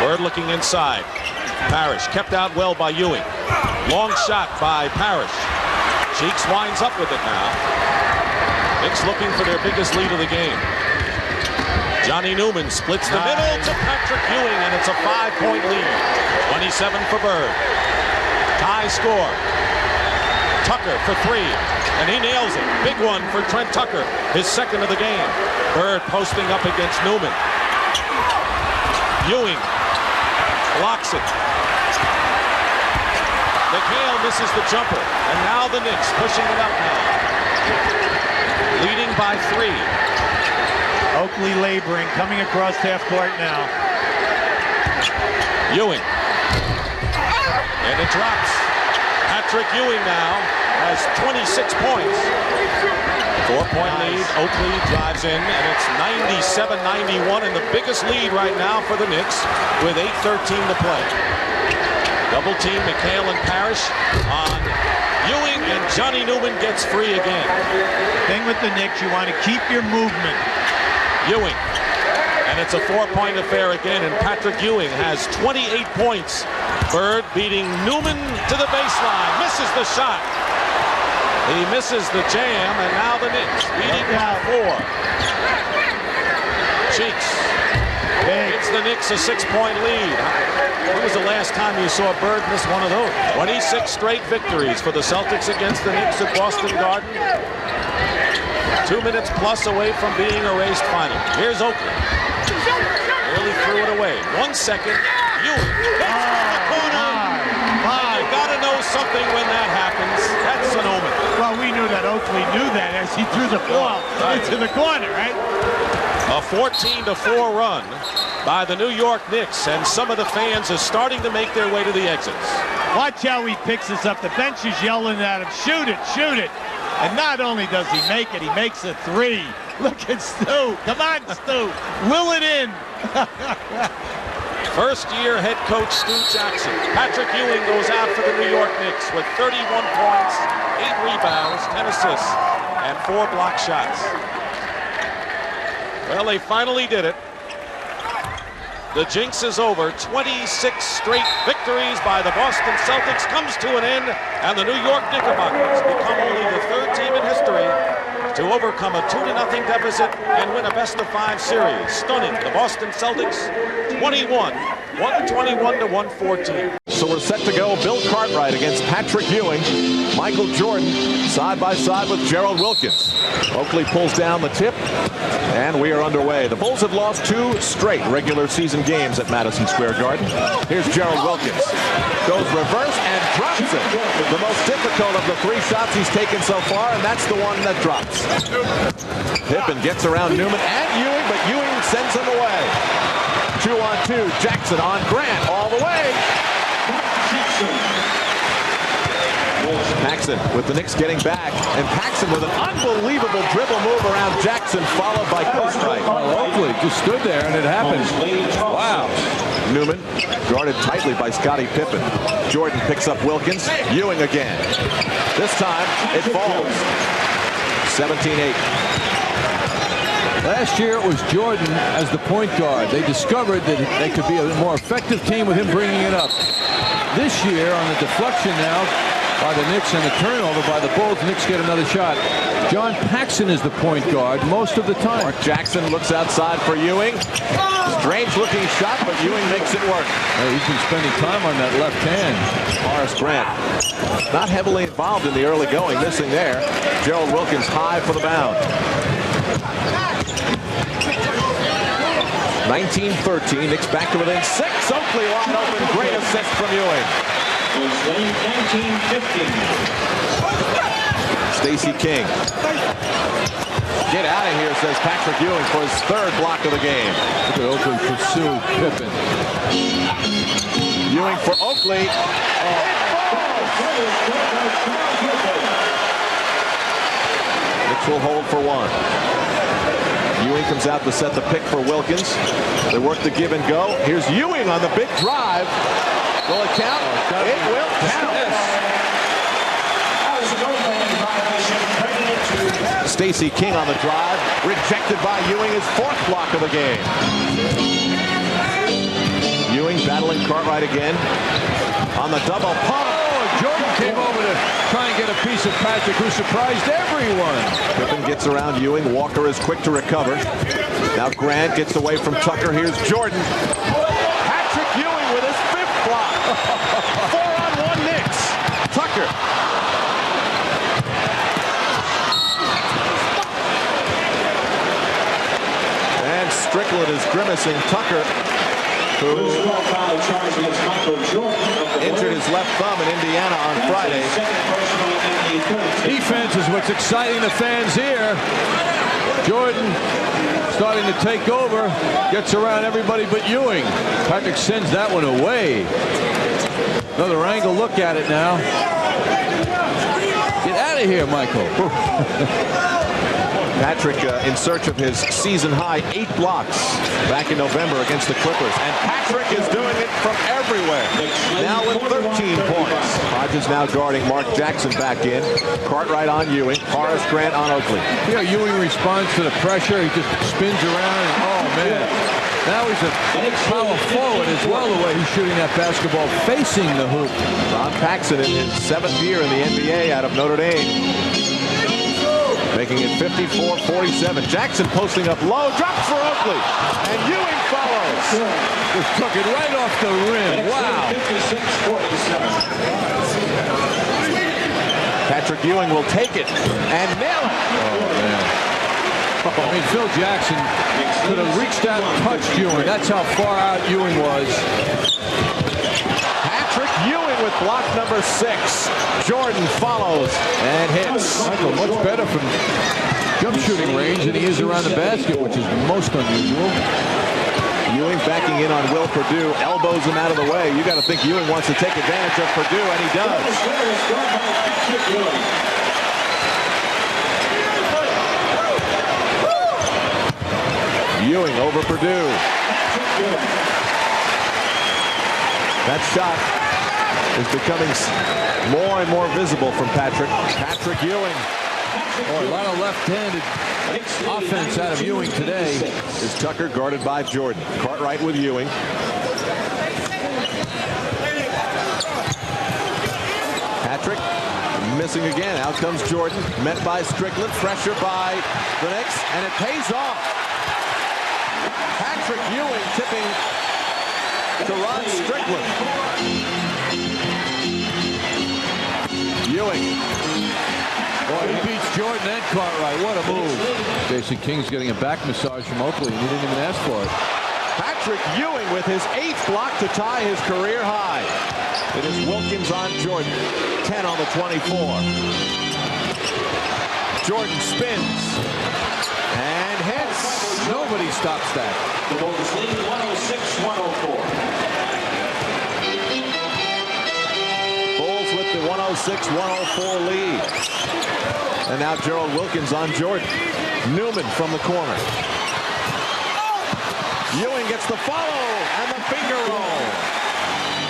Speaker 1: Bird looking inside. Parrish kept out well by Ewing. Long shot by Parrish. Cheeks winds up with it now. Knicks looking for their biggest lead of the game. Johnny Newman splits the middle to Patrick Ewing, and it's a 5-point lead. 27 for Bird. Tie score. Tucker for 3, and he nails it. Big one for Trent Tucker, his second of the game. Bird posting up against Newman. Ewing blocks it. McHale misses the jumper, and now the Knicks pushing it up now. Leading by 3.
Speaker 8: Oakley laboring, coming across half court now.
Speaker 1: Ewing. And it drops. Patrick Ewing now has 26 points. 4-point lead. Oakley drives in, and it's 97-91, and the biggest lead right now for the Knicks with 8:13 to play. Double team McHale and Parrish on Ewing, and Johnny Newman gets free again.
Speaker 8: Thing with the Knicks, you want to keep your movement.
Speaker 1: Ewing. And it's a 4-point affair again, and Patrick Ewing has 28 points. Bird beating Newman to the baseline. Misses the shot. He misses the jam, and now the Knicks leading by 4. Cheeks. It's the Knicks a 6-point lead. When was the last time you saw Bird miss one of those? 26 straight victories for the Celtics against the Knicks at Boston Garden. 2 minutes plus away from being a race final. Here's Oakley. Nearly threw it away. 1 second. Ewing gets to the corner. You got to know something when that happens. That's an omen.
Speaker 8: Well, we knew that Oakley knew that as he threw the ball into the corner, right?
Speaker 1: A 14-4 run by the New York Knicks, and some of the fans are starting to make their way to the exits.
Speaker 8: Watch how he picks this up. The bench is yelling at him, shoot it, shoot it. And not only does he make it, he makes a 3. Look at Stu. Come on, Stu. Will it in.
Speaker 1: First-year head coach Stu Jackson. Patrick Ewing goes out for the New York Knicks with 31 points, 8 rebounds, 10 assists, and 4 block shots. Well, they finally did it. The jinx is over. 26 straight victories by the Boston Celtics comes to an end, and the New York Knickerbockers become only the 3rd team in history to overcome a 2-0 deficit and win a best-of-5 series, stunning the Boston Celtics 121-114.
Speaker 7: So we're set to go. Bill Cartwright against Patrick Ewing. Michael Jordan side by side with Gerald Wilkins. Oakley pulls down the tip, and we are underway. The Bulls have lost 2 straight regular season games at Madison Square Garden. Here's Gerald Wilkins. Goes reverse and drops it. The most difficult of the 3 shots he's taken so far, and that's the one that drops. Pippen gets around Newman and Ewing, but Ewing sends him away. 2-on-2. Jackson on Grant all the way. Paxson with the Knicks getting back, and Paxson with an unbelievable dribble move around Jackson, followed by Cartwright.
Speaker 6: Well, Oakley just stood there and it happened. Wow.
Speaker 7: Newman guarded tightly by Scottie Pippen. Jordan picks up Wilkins. Ewing again. This time it falls. 17-8.
Speaker 6: Last year it was Jordan as the point guard. They discovered that they could be a more effective team with him bringing it up. This year on the deflection now,
Speaker 4: by the Knicks and the turnover by the Bulls. Knicks get another shot. John Paxson is the point guard most of the time.
Speaker 7: Mark Jackson looks outside for Ewing. Strange looking shot, but Ewing makes it work.
Speaker 4: Hey, he's been spending time on that left hand.
Speaker 7: Horace Grant not heavily involved in the early going, missing there. Gerald Wilkins high for the bound. 19-13, Knicks back to within 6. Oakley wide open, great assist from Ewing.
Speaker 9: 19-15.
Speaker 7: Stacey King. Get out of here, says Patrick Ewing for his 3rd block of the game.
Speaker 4: Look at Oakley pursue Pippen.
Speaker 7: Ewing for Oakley. Knicks will hold for 1. Ewing comes out to set the pick for Wilkins. They work the give and go. Here's Ewing on the big drive. Will it count? It will count. Stacey King on the drive. Rejected by Ewing, his 4th block of the game. Ewing battling Cartwright again. On the double pump.
Speaker 4: Jordan came over to try and get a piece of Patrick, who surprised everyone.
Speaker 7: Pippen gets around Ewing. Walker is quick to recover. Now Grant gets away from Tucker. Here's Jordan. Patrick Ewing with his 5th block. 4-on-1 Knicks. Tucker. And Strickland is grimacing. Tucker, who injured his left thumb in Indiana on Friday.
Speaker 4: Defense is what's exciting the fans here. Jordan starting to take over, gets around everybody but Ewing. Patrick sends that one away. Another angle look at it now. Get out of here, Michael.
Speaker 7: Patrick in search of his season high 8 blocks back in November against the Clippers. And Patrick is doing it from everywhere. Now with 13 points. Hodges now guarding Mark Jackson back in. Cartwright on Ewing. Horace Grant on Oakley.
Speaker 4: Yeah, Ewing responds to the pressure. He just spins around and oh man. Now he's a power forward as well, the way he's shooting that basketball facing the hoop.
Speaker 7: Ron Paxson in his 7th year in the NBA out of Notre Dame. Making it 54-47. Jackson posting up low, drops for Oakley, and Ewing follows.
Speaker 4: Just took it right off the rim. Wow.
Speaker 7: Patrick Ewing will take it and nail it.
Speaker 4: Oh man. I mean, Phil Jackson could have reached out and touched Ewing. That's how far out Ewing was.
Speaker 7: Patrick Ewing with block number 6. Jordan follows and hits.
Speaker 4: Michael much better from jump shooting range than he is around the basket, which is most unusual.
Speaker 7: Ewing backing in on Will Perdue, elbows him out of the way. You got to think Ewing wants to take advantage of Perdue, and he does. Ewing over Perdue. That shot is becoming more and more visible from Patrick. Patrick Ewing.
Speaker 4: Oh, a lot of left-handed offense out of Ewing today.
Speaker 7: Is Tucker guarded by Jordan. Cartwright with Ewing. Patrick missing again. Out comes Jordan. Met by Strickland. Pressure by the Knicks. And it pays off. Patrick Ewing tipping to Ron Strickland. Ewing.
Speaker 4: Boy, he beats Jordan and Cartwright. What a move. Stacey King's getting a back massage from Oakley, and he didn't even ask for it.
Speaker 7: Patrick Ewing with his 8th block to tie his career high. It is Wilkins on Jordan. 10 on the 24. Jordan spins and hits.
Speaker 4: Nobody stops that.
Speaker 9: The Bulls lead 106-104.
Speaker 7: Bulls with the 106-104 lead. And now Gerald Wilkins on Jordan. Newman from the corner. Ewing gets the follow and the finger roll.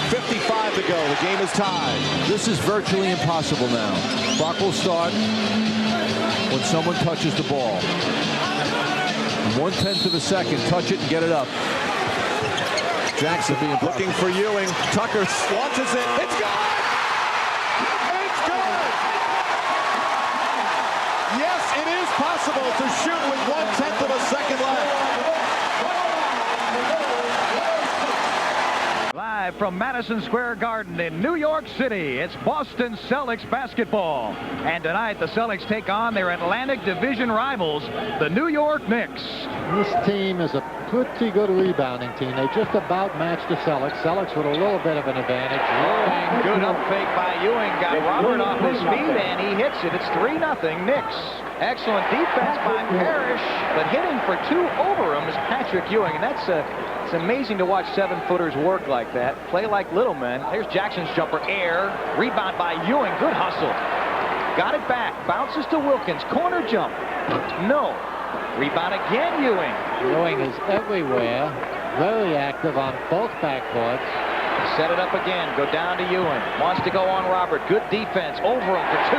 Speaker 7: 55 to go. The game is tied.
Speaker 4: This is virtually impossible now. Clock will start when someone touches the ball. 1/10 of a second. Touch it and get it up.
Speaker 7: Jackson looking for Ewing. Tucker launches it. It's gone! It's It is possible to shoot with 1/10 of a second left.
Speaker 5: Live from Madison Square Garden in New York City, it's Boston Celtics basketball. And tonight the Celtics take on their Atlantic Division rivals, the New York Knicks.
Speaker 10: This team is a pretty good rebounding team. They just about matched the Celtics. Celtics with a little bit of an advantage.
Speaker 5: Ewing, good up fake by Ewing. Got Robert off his feet and he hits it. It's 3-0 Knicks. Excellent defense by Parrish, but hitting for 2 over him is Patrick Ewing. And it's amazing to watch 7-footers work like that. Play like little men. Here's Jackson's jumper, air. Rebound by Ewing. Good hustle. Got it back. Bounces to Wilkins. Corner jump. No. Rebound again, Ewing.
Speaker 10: Ewing is everywhere. Very active on both backboards.
Speaker 5: Set it up again. Go down to Ewing. Wants to go on Robert. Good defense. Over him for 2.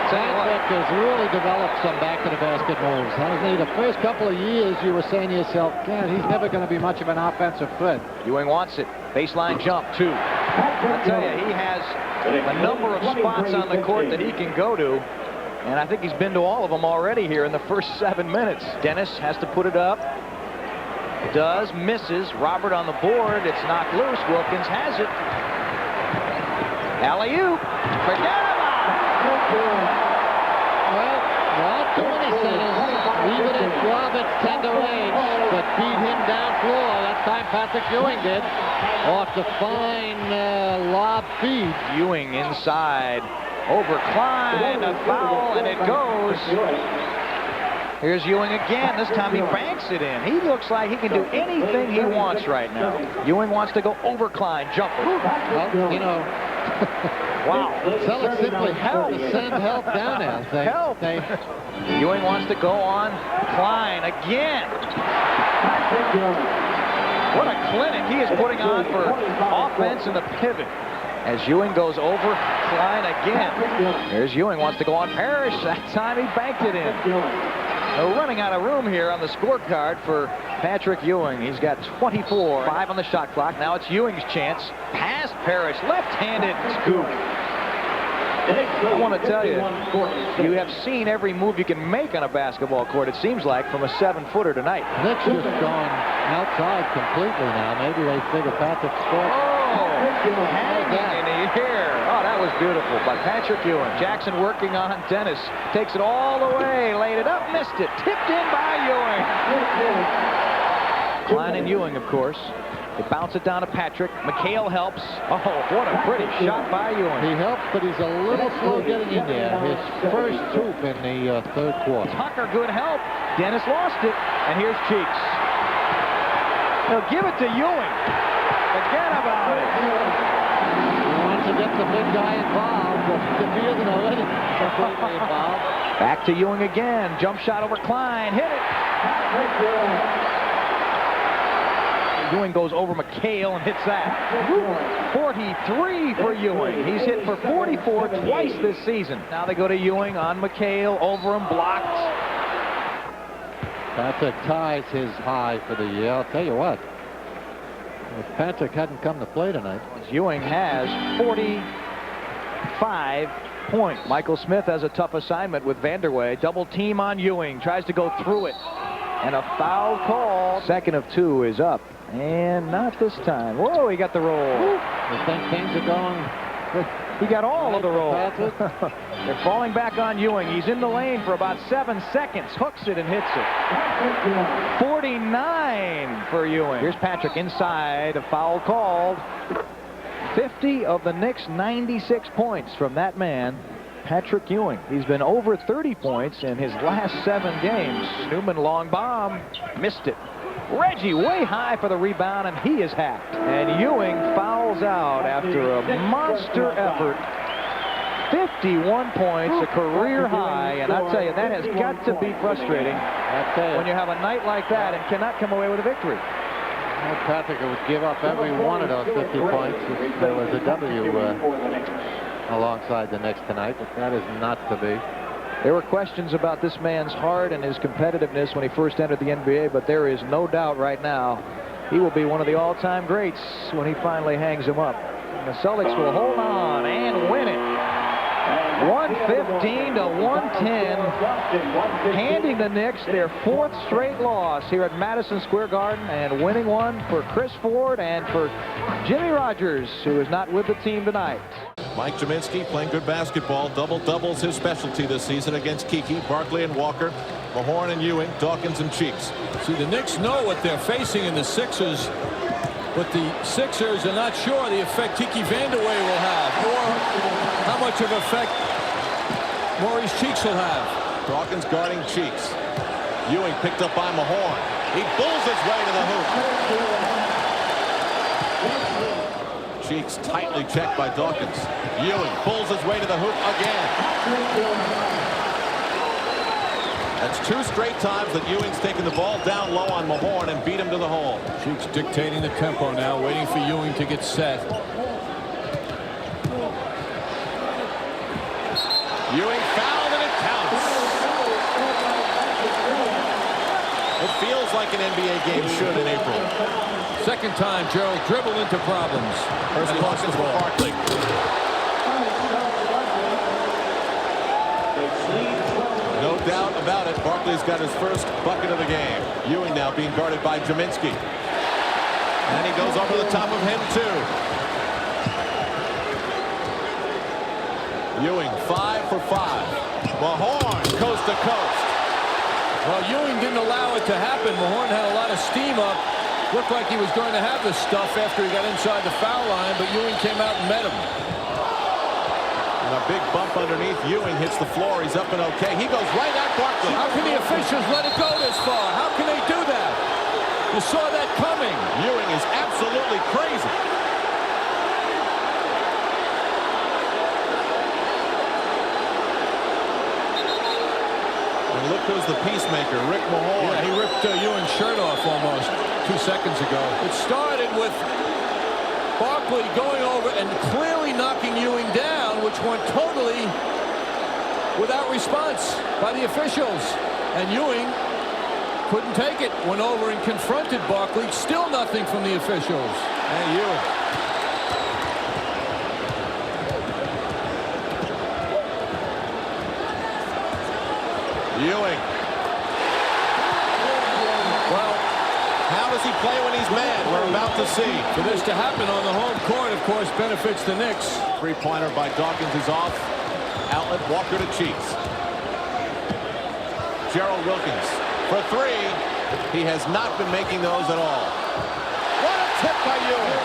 Speaker 10: Patrick has really developed some back-to-the-basket moves, hasn't he? The first couple of years, you were saying to yourself, God, he's never going to be much of an offensive threat.
Speaker 5: Ewing wants it. Baseline jump, 2. I tell you, he has a number of spots on the court that he can go to. And I think he's been to all of them already here in the first 7 minutes. Dennis has to put it up. Does, misses. Robert on the board. It's knocked loose. Wilkins has it. Alley-oop. Forget about it.
Speaker 10: Well, not too many centers, even at Robert's tender age, but beat him down floor. That time Patrick Ewing did. Off the fine lob feed.
Speaker 5: Ewing inside. Over Klein, a foul, and it goes. Here's Ewing again. This time he banks it in. He looks like he can do anything he wants right now. Ewing wants to go over Klein. Jumper.
Speaker 10: Well, you know.
Speaker 5: Wow.
Speaker 10: Celtics simply have to send help down there.
Speaker 5: Help. Ewing wants to go on Klein again. What a clinic he is putting on for offense in the pivot. As Ewing goes over Klein again. Here's Ewing, wants to go on Parrish. That time he banked it in. They're running out of room here on the scorecard for Patrick Ewing. He's got 24. 5 on the shot clock. Now it's Ewing's chance. Past Parrish. Left-handed scoop. I want to tell you, you have seen every move you can make on a basketball court, it seems like, from a 7-footer tonight.
Speaker 10: Knicks just gone outside completely now. Maybe they figure Patrick scored.
Speaker 5: Hanging in the air. Oh, that was beautiful by Patrick Ewing. Jackson working on Dennis. Takes it all the way. Laid it up. Missed it. Tipped in by Ewing. Klein and Ewing, of course. They bounce it down to Patrick. McHale helps. Oh, what a pretty shot by Ewing.
Speaker 10: He helps, but he's a little slow getting in there. His first hoop in the third quarter.
Speaker 5: Tucker, good help. Dennis lost it. And here's Cheeks. He'll give it to Ewing. Forget about it.
Speaker 10: He wants to get the big guy involved, but he isn't already completely involved.
Speaker 5: Back to Ewing again. Jump shot over Klein. Hit it. Ewing goes over McHale and hits that. 43 for Ewing. He's hit for 44 twice this season. Now they go to Ewing on McHale. Over him, blocked.
Speaker 10: Patrick ties his high for the year. I'll tell you what. If Patrick hadn't come to play tonight.
Speaker 5: Ewing has 45 points. Michael Smith has a tough assignment with Vanderway. Double team on Ewing. Tries to go through it. And a foul call. Second of 2 is up. And not this time. Whoa, he got the roll.
Speaker 10: You think things are going?
Speaker 5: He got all of the roll. They're falling back on Ewing. He's in the lane for about 7 seconds. Hooks it and hits it. 49 for Ewing. Here's Patrick inside. A foul called. 50 of the Knicks' 96 points from that man, Patrick Ewing. He's been over 30 points in his last 7 games. Newman long bomb. Missed it. Reggie way high for the rebound, and he is hacked. And Ewing fouls out after a monster effort. 51 points, a career high, and I'll tell you, that has got to be frustrating when you have a night like that and cannot come away with a victory.
Speaker 10: Well, Patrick would give up every one of those 50 points if there was a W alongside the Knicks tonight, but that is not to be.
Speaker 5: There were questions about this man's heart and his competitiveness when he first entered the NBA, but there is no doubt right now he will be one of the all-time greats when he finally hangs him up. And the Celtics will hold on and win it. 150
Speaker 11: 115-110, handing the Knicks their 4th straight loss here at Madison Square Garden, and winning one for Chris Ford and for Jimmy Rogers, who is not with the team tonight.
Speaker 7: Mike Jaminski playing good basketball. Double-doubles his specialty this season against Kiki, Barkley, and Walker, Mahorn and Ewing, Dawkins and Cheeks.
Speaker 6: See, the Knicks know what they're facing in the Sixers, but the Sixers are not sure the effect Kiki Vandeweghe will have, or how much of effect Maurice Cheeks will have.
Speaker 7: Dawkins guarding Cheeks. Ewing picked up by Mahorn. He bulls his way to the hoop. Cheeks tightly checked by Dawkins. Ewing pulls his way to the hoop again. That's 2 straight times that Ewing's taken the ball down low on Mahorn and beat him to the hole.
Speaker 6: Cheeks dictating the tempo now, waiting for Ewing to get set.
Speaker 7: Ewing fouled and it counts. It feels like an NBA game should in April.
Speaker 6: Second time Gerald dribbled into problems.
Speaker 7: First Dawkins for Barkley. No doubt about it. Barkley's got his first bucket of the game. Ewing now being guarded by Jaminski. And he goes over the top of him too. Ewing 5 for 5. Mahorn coast to coast.
Speaker 6: Well, Ewing didn't allow it to happen. Mahorn had a lot of steam up. Looked like he was going to have the stuff after he got inside the foul line, but Ewing came out and met him.
Speaker 7: And a big bump underneath. Ewing hits the floor. He's up and okay. He goes right at Barkley.
Speaker 6: How can the officials let it go this far? How can they do that? You saw that coming.
Speaker 7: Ewing is absolutely crazy. And look who's the peacemaker, Rick Mahorn.
Speaker 6: Yeah, he ripped Ewing's shirt off almost 2 seconds ago. It started with Barkley going over and clearly knocking Ewing down, which went totally without response by the officials. And Ewing couldn't take it, went over and confronted Barkley. Still nothing from the officials.
Speaker 7: And Ewing. Ewing.
Speaker 6: Well,
Speaker 7: how does he play when he's mad? We're about to see.
Speaker 6: For this to happen on the home court, of course, benefits the Knicks.
Speaker 7: Three-pointer by Dawkins is off. Outlet, Walker to Cheeks. Gerald Wilkins for 3. He has not been making those at all. What a tip by Ewing.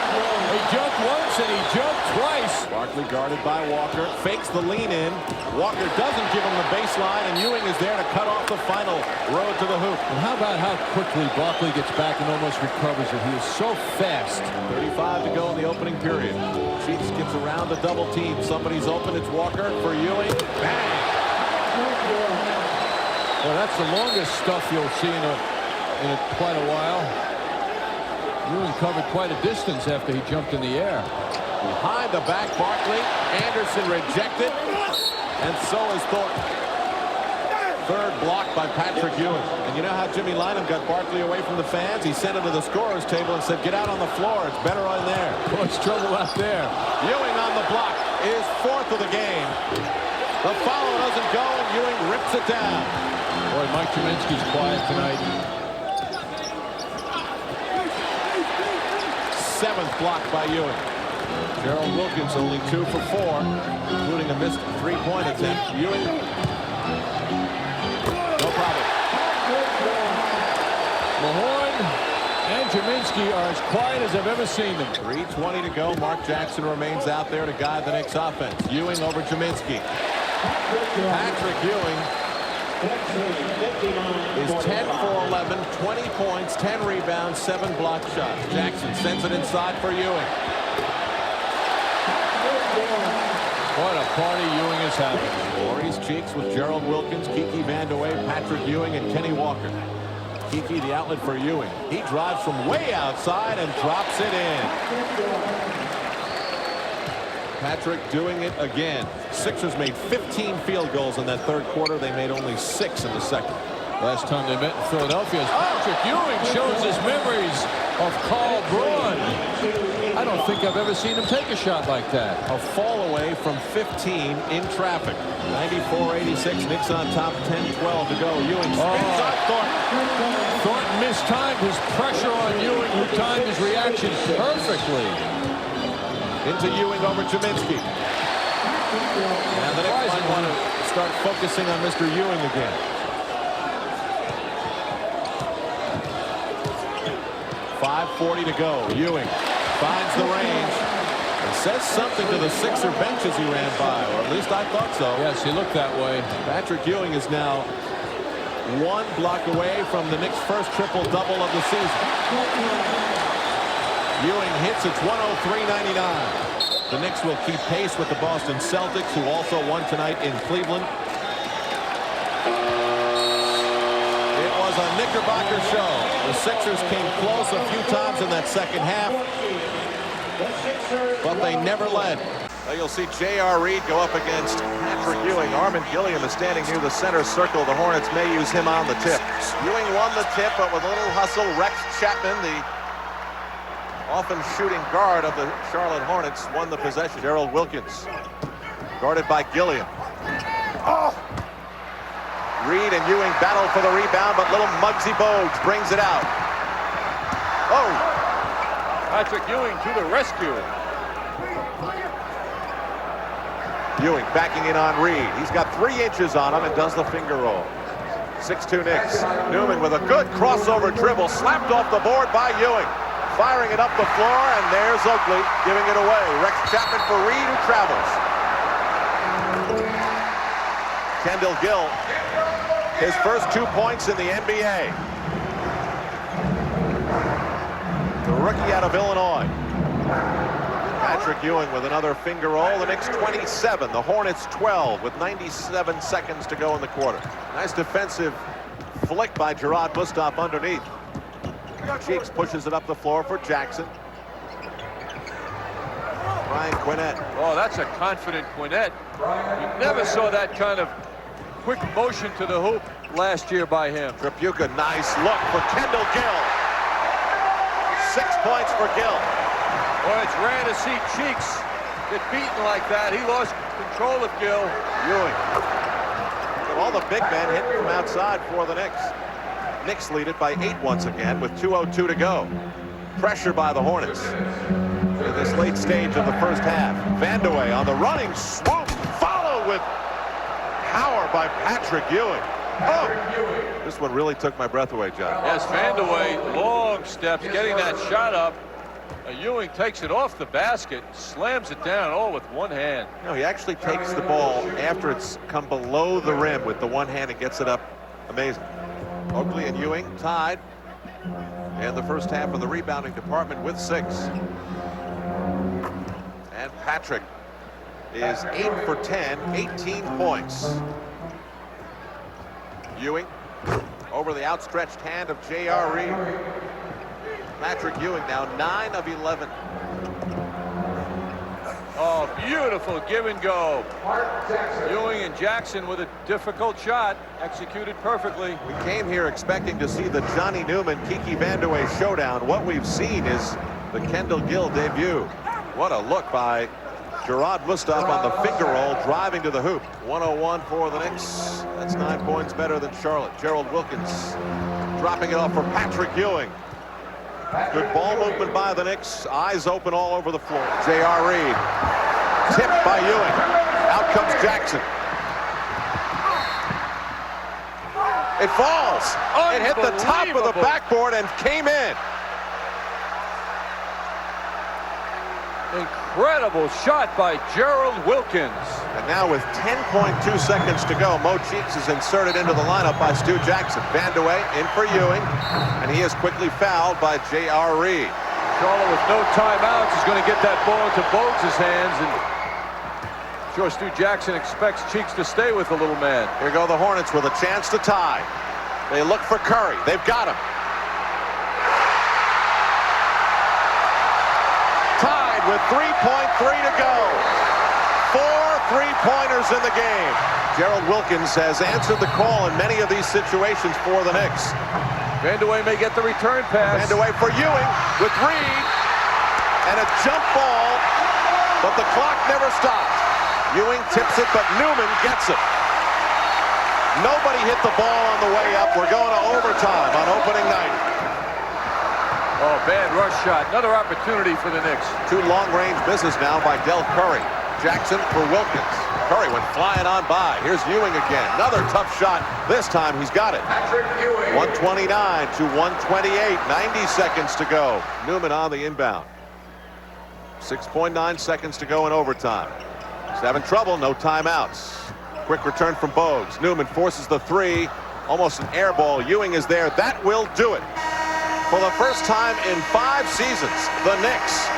Speaker 6: He jumped once and he jumped twice.
Speaker 7: Barkley guarded by Walker. Fakes the lean in. Walker doesn't give him the baseline, and Ewing is there to cut off the final road to the hoop.
Speaker 6: And how about how quickly Barkley gets back and almost recovers it? He is so fast.
Speaker 7: 35 to go in the opening period. Cheeks gets around the double team. Somebody's open. It's Walker for Ewing. Bang!
Speaker 6: Well, that's the longest stuff you'll see in quite a while. Ewing covered quite a distance after he jumped in the air.
Speaker 7: Behind the back, Barkley. Anderson rejected. And so is Thornton. Third block by Patrick Ewing. And you know how Jimmy Lynam got Barkley away from the fans? He sent him to the scorer's table and said, get out on the floor. It's better on there.
Speaker 6: Oh, it's trouble out there.
Speaker 7: Ewing on the block is 4th of the game. The follow doesn't go, and Ewing rips it down.
Speaker 6: Boy, Mike Jaminski's quiet tonight.
Speaker 7: 7th block by Ewing. Gerald Wilkins only 2 for 4, including a missed 3-point attempt. Ewing, no problem.
Speaker 6: Mahorn and Jaminski are as quiet as I've ever seen them.
Speaker 7: 3:20 to go. Mark Jackson remains out there to guide the Knicks offense. Ewing over Jaminski. Patrick Ewing is 10 for 11, 20 points, 10 rebounds, 7 block shots. Jackson sends it inside for Ewing.
Speaker 6: What a party Ewing is having.
Speaker 7: Maurice Cheeks with Gerald Wilkins, Kiki Vandeweghe, Patrick Ewing, and Kenny Walker. Kiki the outlet for Ewing. He drives from way outside and drops it in. Patrick doing it again. Sixers made 15 field goals in that third quarter. They made only 6 in the second.
Speaker 6: Last time they met in Philadelphia, Patrick Ewing shows his memories of Carl Braun. I don't
Speaker 4: don't think I've ever seen him take a shot like that.
Speaker 7: A fall away from 15 in traffic. 94-86. Knicks on top. 10-12 to go. Ewing spins on Thornton.
Speaker 4: Thornton mistimed his pressure on Ewing, who timed his reaction perfectly.
Speaker 7: Into Ewing over Jaminski. And the Knicks might want to start focusing on Mr. Ewing again. 5:40 to go. Ewing finds the range and says something to the Sixer bench as he ran by, or at least I thought so.
Speaker 4: Yes, he looked that way.
Speaker 7: Patrick Ewing is now 1 block away from the Knicks' first triple-double of the season. Ewing hits. It's 103-99. The Knicks will keep pace with the Boston Celtics, who also won tonight in Cleveland. It was a Knickerbocker show. The Sixers came close a few times in that second half, but they never led.
Speaker 12: Well, you'll see J.R. Reed go up against Patrick Ewing. Armin Gilliam is standing near the center circle. The Hornets may use him on the tip. Ewing won the tip, but with a little hustle, Rex Chapman, the often shooting guard of the Charlotte Hornets, won the possession. Gerald Wilkins guarded by Gilliam. Oh! Reed and Ewing battle for the rebound, but little Muggsy Bogues brings it out. Oh!
Speaker 4: Patrick Ewing to the rescue.
Speaker 12: Ewing backing in on Reed. He's got 3 inches on him and does the finger roll. 6'2" Knicks. Newman with a good crossover dribble, slapped off the board by Ewing. Firing it up the floor, and there's Oakley giving it away. Rex Chapman for Reed, who travels. Kendall Gill, his first 2 points in the NBA. The rookie out of Illinois. Patrick Ewing with another finger roll. The Knicks 27, the Hornets 12 with 97 seconds to go in the quarter. Nice defensive flick by Gerard Bustov underneath. Cheeks pushes it up the floor for Jackson. Ryan Quinnett.
Speaker 4: Oh, that's a confident Quinnett. You never saw that kind of quick motion to the hoop last year by him.
Speaker 12: Tripucka, nice look for Kendall Gill. 6 points for Gill.
Speaker 4: Boy, it's rare to see Cheeks get beaten like that. He lost control of Gill.
Speaker 12: Ewing. But all the big men hitting from outside for the Knicks. Knicks lead it by 8 once again with 2:02 to go. Pressure by the Hornets in this late stage of the first half. Vandeweghe on the running swoop, followed with power by Patrick Ewing. Oh, this one really took my breath away, John.
Speaker 4: Yes, Vandeweghe, long steps, getting that shot up. Ewing takes it off the basket, slams it down all with one hand.
Speaker 12: No, he actually takes the ball after it's come below the rim with the one hand and gets it up. Amazing. Oakley and Ewing tied in the first half of the rebounding department with 6. And Patrick is 8 for 10, 18 points. Ewing over the outstretched hand of J.R. Reed. Patrick Ewing now 9 of 11.
Speaker 4: Oh, beautiful give and go. Ewing and Jackson with a difficult shot, executed perfectly.
Speaker 12: We came here expecting to see the Johnny Newman, Kiki Vandeweghe showdown. What we've seen is the Kendall Gill debut. What a look by Gerard Bustov on the finger roll, driving to the hoop. 101 for the Knicks. That's 9 points better than Charlotte. Gerald Wilkins dropping it off for Patrick Ewing. Good ball movement by the Knicks. Eyes open all over the floor. J.R. Reed. Tipped by Ewing. Out comes Jackson. It falls. It hit the top of the backboard and came in.
Speaker 4: Incredible shot by Gerald Wilkins.
Speaker 12: And now with 10.2 seconds to go, Mo Cheeks is inserted into the lineup by Stu Jackson. Vandeweghe in for Ewing, and he is quickly fouled by J.R. Reed.
Speaker 4: Charlotte with no timeouts is going to get that ball into Bogues' hands, and I'm sure Stu Jackson expects Cheeks to stay with the little man.
Speaker 12: Here go the Hornets with a chance to tie. They look for Curry. They've got him. Tied with 3.3 to go. 4 3-pointers in the game. Gerald Wilkins has answered the call in many of these situations for the Knicks.
Speaker 4: Vandeweghe may get the return pass.
Speaker 12: Vandeweghe for Ewing with Reed. and a jump ball, but the clock never stopped. Ewing tips it, but Newman gets it. Nobody hit the ball on the way up. We're going to overtime on opening night.
Speaker 4: Oh, bad rush shot. Another opportunity for the Knicks.
Speaker 12: 2 long-range misses now by Del Curry. Jackson for Wilkins. Curry went flying on by. Here's Ewing again. Another tough shot. This time he's got it. 129 to 128. 90 seconds to go. Newman on the inbound. 6.9 seconds to go in overtime. He's having trouble. No timeouts. Quick return from Bogues. Newman forces the 3. Almost an air ball. Ewing is there. That will do it. For the first time in 5 seasons, the Knicks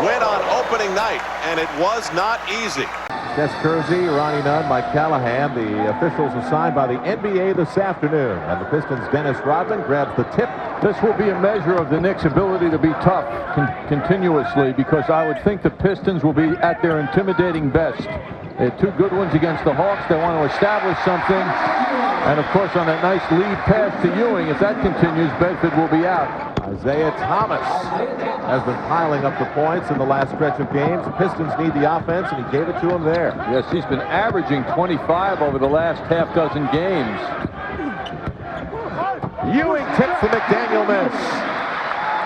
Speaker 12: win on opening night, and it was not easy.
Speaker 7: Des Kersey, Ronnie Nunn, Mike Callahan, the officials assigned by the NBA this afternoon. And the Pistons' Dennis Rodman grabs the tip.
Speaker 4: This will be a measure of the Knicks' ability to be tough continuously, because I would think the Pistons will be at their intimidating best. They had 2 good ones against the Hawks. They want to establish something. And, of course, on that nice lead pass to Ewing, if that continues, Bedford will be out.
Speaker 7: Isaiah Thomas has been piling up the points in the last stretch of games. The Pistons need the offense, and he gave it to him there.
Speaker 4: Yes, he's been averaging 25 over the last half-dozen games.
Speaker 7: Ewing tipped the McDaniel miss.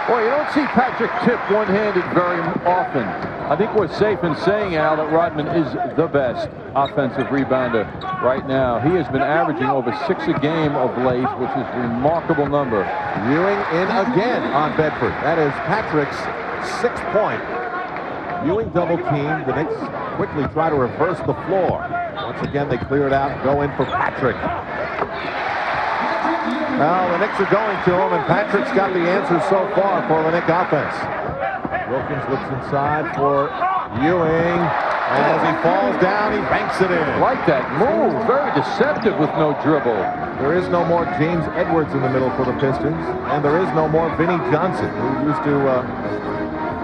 Speaker 4: Boy, you don't see Patrick tip one-handed very often. I think we're safe in saying, Al, that Rodman is the best offensive rebounder right now. He has been averaging over 6 a game of late, which is a remarkable number.
Speaker 7: Ewing in again on Bedford. That is Patrick's 6th point. Ewing double teamed. The Knicks quickly try to reverse the floor. Once again, they clear it out and go in for Patrick. Well, the Knicks are going to him, and Patrick's got the answers so far for the Knicks offense. Wilkins looks inside for Ewing. As he falls down, he banks it in.
Speaker 4: Like that move. Very deceptive with no dribble.
Speaker 7: There is no more James Edwards in the middle for the Pistons, and there is no more Vinnie Johnson, who used to,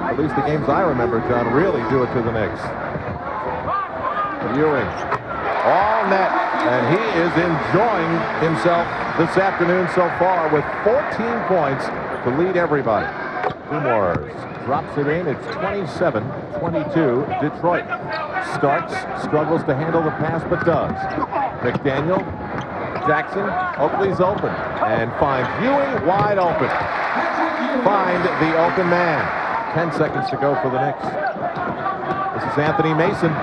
Speaker 7: at least the games I remember, John, really do it to the Knicks. Ewing, all net, and he is enjoying himself this afternoon so far with 14 points to lead everybody. Dumars drops it in. It's 27-22 Detroit. Starks struggles to handle the pass, but does. McDaniel, Jackson, Oakley's open, and finds Ewing wide open. Find the open man. 10 seconds to go for the Knicks. This is Anthony Mason.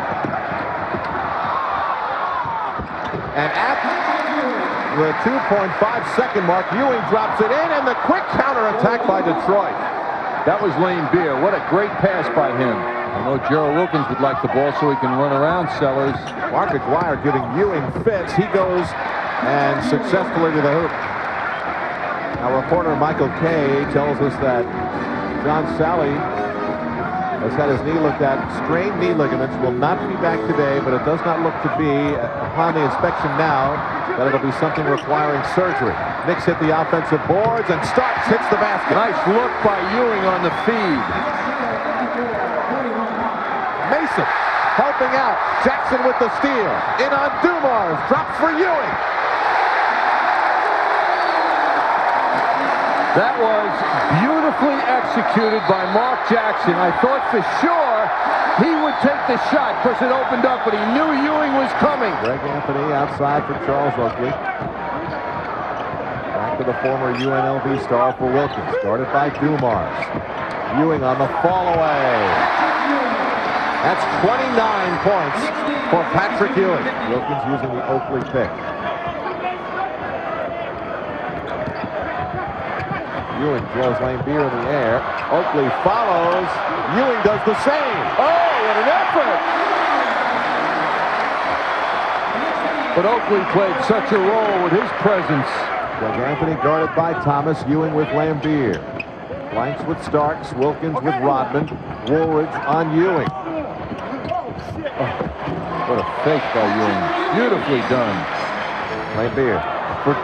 Speaker 7: And at the 2.5-second mark, Ewing drops it in, and the quick counterattack by Detroit.
Speaker 4: That was Lane Beer. What a great pass by him. I know Gerald Wilkins would like the ball so he can run around Sellers.
Speaker 7: Mark Aguirre giving Ewing fits. He goes and successfully to the hoop. Now, reporter Michael Kay tells us that John Sally has had his knee looked at. Strained knee ligaments, will not be back today, but it does not look to be, upon the inspection now, that it'll be something requiring surgery. Knicks hit the offensive boards, and Starks hits the basket.
Speaker 4: Nice look by Ewing on the feed.
Speaker 7: Mason helping out. Jackson with the steal. In on Dumars. Drops for Ewing.
Speaker 4: That was beautifully executed by Mark Jackson. I thought for sure he would take the shot because it opened up, but he knew Ewing was coming.
Speaker 7: Greg Anthony outside for Charles Oakley. Back to the former UNLV star for Wilkins, guarded by Dumars. Ewing on the fall away. That's 29 points for Patrick Ewing. Wilkins using the Oakley pick. Ewing throws Lane Beer in the air. Oakley follows. Ewing does the same.
Speaker 4: Oh, what an effort! But Oakley played such a role with his presence.
Speaker 7: Greg Anthony guarded by Thomas. Ewing with Lambeer. Blanks with Starks. Wilkins with Rodman. Woolridge on Ewing.
Speaker 4: Oh, what a fake by Ewing. Beautifully done.
Speaker 7: Lambeer for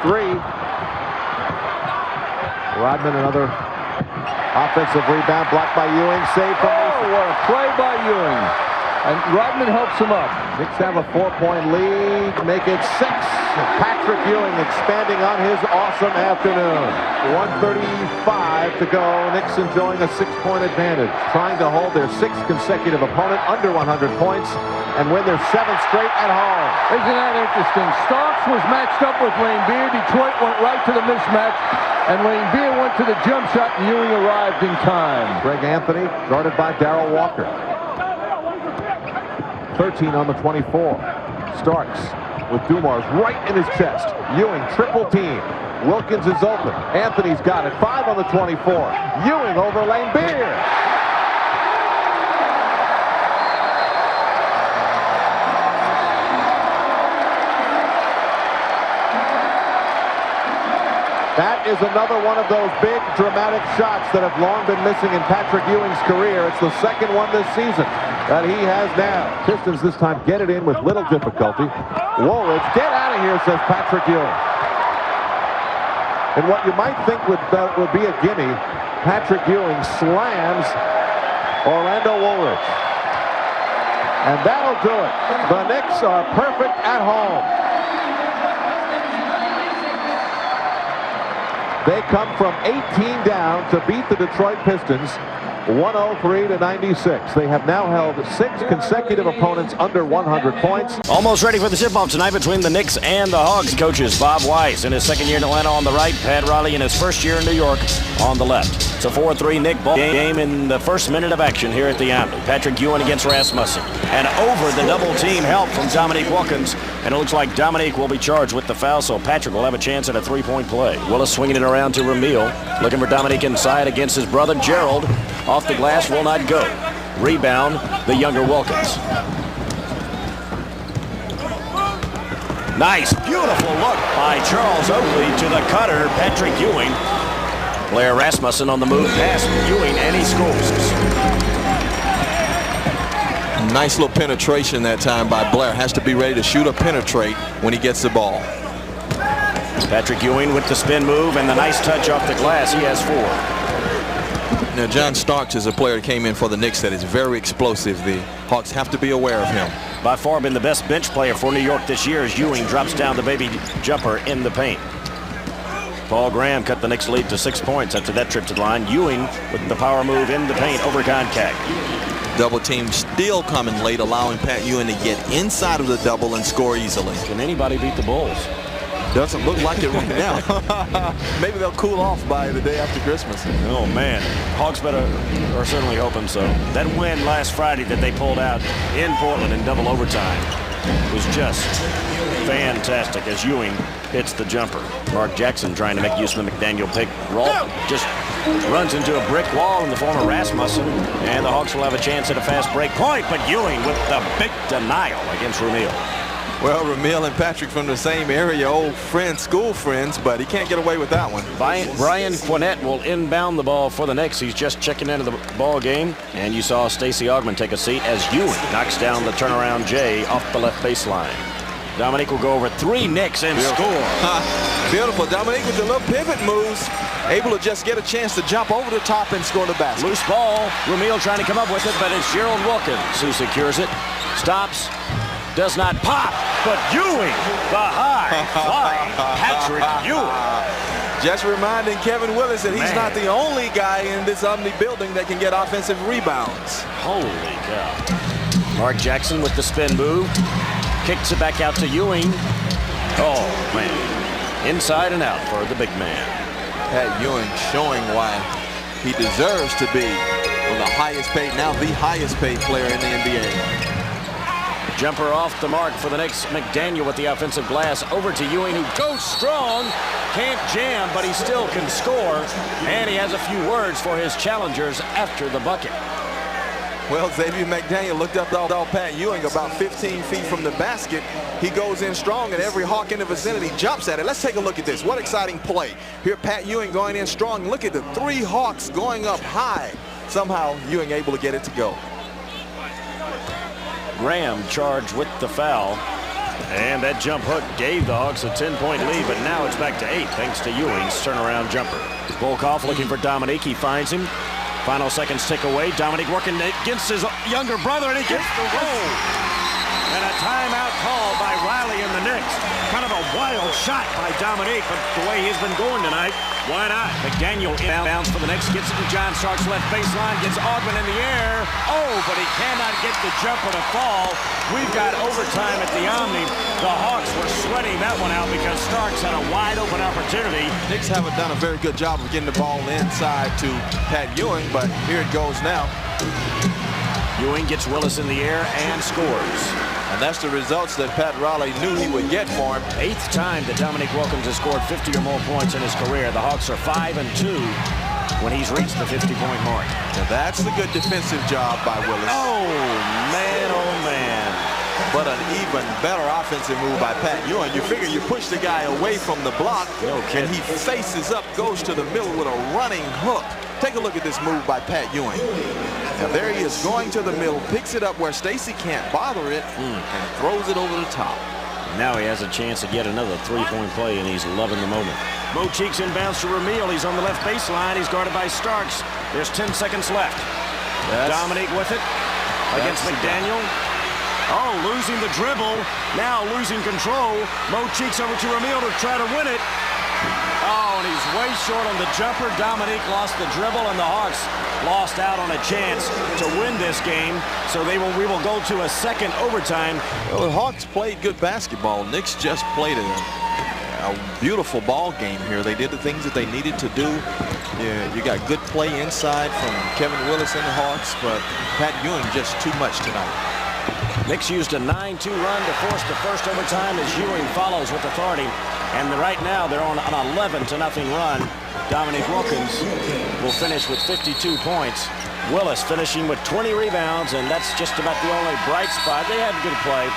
Speaker 7: 3. Rodman, another offensive rebound blocked by Ewing. Saved from
Speaker 4: what a play by Ewing.
Speaker 5: and Rodman helps him up.
Speaker 7: Knicks have a 4-point lead, make it 6. Patrick Ewing expanding on his awesome afternoon. 1:35 to go. Knicks enjoying a 6-point advantage, trying to hold their 6th consecutive opponent under 100 points and win their 7th straight at home.
Speaker 5: Isn't that interesting? Starks was matched up with Wayne Beer. Detroit went right to the mismatch, and Wayne Beer went to the jump shot, and Ewing arrived in time.
Speaker 7: Greg Anthony guarded by Darrell Walker. 13 on the 24. Starks with Dumars right in his chest. Ewing triple team. Wilkins is open. Anthony's got it. 5 on the 24. Ewing over Lane Beer. That is another one of those big, dramatic shots that have long been missing in Patrick Ewing's career. It's the second one this season that he has now. Pistons this time get it in with little difficulty. Woolridge, get out of here, says Patrick Ewing. And what you might think would be a gimme, Patrick Ewing slams Orlando Woolridge. And that'll do it. The Knicks are perfect at home. They come from 18 down to beat the Detroit Pistons 103-96. They have now held 6 consecutive opponents under 100 points.
Speaker 13: Almost ready for the tip-off tonight between the Knicks and the Hogs. Coaches Bob Weiss in his second year in Atlanta on the right, Pat Riley in his first year in New York on the left. It's a 4-3 Knick ball game in the first minute of action here at the Omni. Patrick Ewing against Rasmussen. And over the double team help from Dominique Wilkins. And it looks like Dominique will be charged with the foul, so Patrick will have a chance at a 3-point play. Willis swinging it around to Ramil. Looking for Dominique inside against his brother Gerald. Off the glass, will not go. Rebound, the younger Wilkins. Nice, beautiful look by Charles Oakley to the cutter, Patrick Ewing. Blair Rasmussen on the move past Ewing, and he scores.
Speaker 14: Nice little penetration that time by Blair. Has to be ready to shoot or penetrate when he gets the ball.
Speaker 13: Patrick Ewing with the spin move and the nice touch off the glass. He has 4.
Speaker 14: Now, John Starks is a player that came in for the Knicks that is very explosive. The Hawks have to be aware of him.
Speaker 13: By far been the best bench player for New York this year as Ewing drops down the baby jumper in the paint. Paul Graham cut the Knicks lead to 6 points after that trip to the line. Ewing with the power move in the paint over contact.
Speaker 14: Double team still coming late, allowing Pat Ewing to get inside of the double and score easily.
Speaker 13: Can anybody beat the Bulls?
Speaker 14: Doesn't look like it right now. Maybe they'll cool off by the day after Christmas.
Speaker 13: Oh, man. Hawks are certainly hoping so. That win last Friday that they pulled out in Portland in double overtime was just fantastic as Ewing hits the jumper. Mark Jackson trying to make use of the McDaniel pick. Just runs into a brick wall in the form of Rasmussen, and the Hawks will have a chance at a fast break point, but Ewing with the big denial against Ramil.
Speaker 14: Well, Ramil and Patrick from the same area, old friends, school friends, but he can't get away with that one.
Speaker 13: Brian Quinnett will inbound the ball for the Knicks. He's just checking into the ball game, and you saw Stacey Augmon take a seat as Ewing knocks down the turnaround J off the left baseline. Dominique will go over 3 Knicks and score.
Speaker 14: Beautiful. Dominique with the little pivot moves, able to just get a chance to jump over the top and score the basket.
Speaker 13: Loose ball. Ramil trying to come up with it, but it's Gerald Wilkins who secures it. Stops. Does not pop, but Ewing, the high-flying Patrick Ewing.
Speaker 14: Just reminding Kevin Willis that he's not the only guy in this Omni building that can get offensive rebounds.
Speaker 13: Holy cow. Mark Jackson with the spin move. Kicks it back out to Ewing. Oh, man. Inside and out for the big man.
Speaker 14: Pat Ewing showing why he deserves to be one of the highest paid, now the highest paid player in the NBA.
Speaker 13: Jumper off the mark for the Knicks. McDaniel with the offensive glass over to Ewing, who goes strong. Can't jam, but he still can score. And he has a few words for his challengers after the bucket.
Speaker 14: Well, Xavier McDaniel looked up to Pat Ewing about 15 feet from the basket. He goes in strong, and every Hawk in the vicinity jumps at it. Let's take a look at this. What exciting play. Here, Pat Ewing going in strong. Look at the 3 Hawks going up high. Somehow, Ewing able to get it to go.
Speaker 13: Graham charged with the foul, and that jump hook gave the Hawks a 10-point lead, but now it's back to 8 thanks to Ewing's turnaround jumper. Blks looking for Dominique. He finds him. Final seconds tick away. Dominique working against his younger brother, and he gets the roll. And a timeout call by Riley and the Knicks. Kind of a wild shot by Dominique, but the way he's been going tonight, why not? McDaniel inbounds for the Knicks, gets it to John Starks left baseline, gets Augment in the air. Oh, but he cannot get the jumper to fall. We've got overtime at the Omni. The Hawks were sweating that one out because Starks had a wide open opportunity.
Speaker 14: Knicks haven't done a very good job of getting the ball inside to Pat Ewing, but here it goes now.
Speaker 13: Ewing gets Willis in the air and scores.
Speaker 14: And that's the results that Pat Riley knew he would get for him.
Speaker 13: 8th time that Dominique Wilkins has scored 50 or more points in his career. The Hawks are 5-2 when he's reached the 50-point mark.
Speaker 14: And that's the good defensive job by Willis.
Speaker 13: Oh, man.
Speaker 14: But an even better offensive move by Pat Ewing. You figure you push the guy away from the block, and he faces up, goes to the middle with a running hook. Take a look at this move by Pat Ewing. Now there he is going to the middle, picks it up where Stacy can't bother it, and throws it over the top.
Speaker 13: Now he has a chance to get another three-point play, and he's loving the moment. Mo Cheeks inbounds to Ramil. He's on the left baseline. He's guarded by Starks. There's 10 seconds left. Dominique with it against McDaniel. Oh, losing the dribble. Now losing control. Mo Cheeks over to Ramil to try to win it. Oh, and he's way short on the jumper. Dominique lost the dribble, and the Hawks lost out on a chance to win this game. So we will go to a second overtime.
Speaker 14: Well, the Hawks played good basketball. Knicks just played a beautiful ball game here. They did the things that they needed to do. Yeah, you got good play inside from Kevin Willis and the Hawks, but Pat Ewing just too much tonight.
Speaker 13: Knicks used a 9-2 run to force the first overtime as Ewing follows with authority. And right now they're on an 11-0 run. Dominique Wilkins will finish with 52 points. Willis finishing with 20 rebounds, and that's just about the only bright spot. They had good play,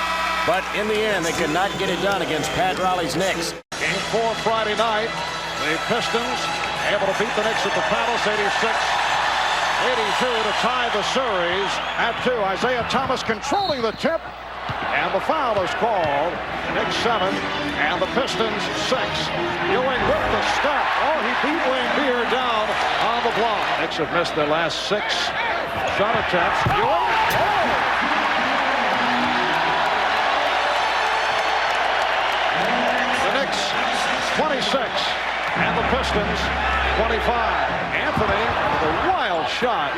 Speaker 13: but in the end they could not get it done against Pat Riley's Knicks.
Speaker 5: Game 4 Friday night. The Pistons able to beat the Knicks at the Palace 86-82 to tie the series at 2. Isaiah Thomas controlling the tip. And the foul is called. Knicks 7 and the Pistons 6. Ewing with the step. Oh, he beat Lambeer down on the block. Knicks have missed their last 6 shot attempts. Ewing. Oh! The Knicks 26 and the Pistons 25. Anthony with a wild shot.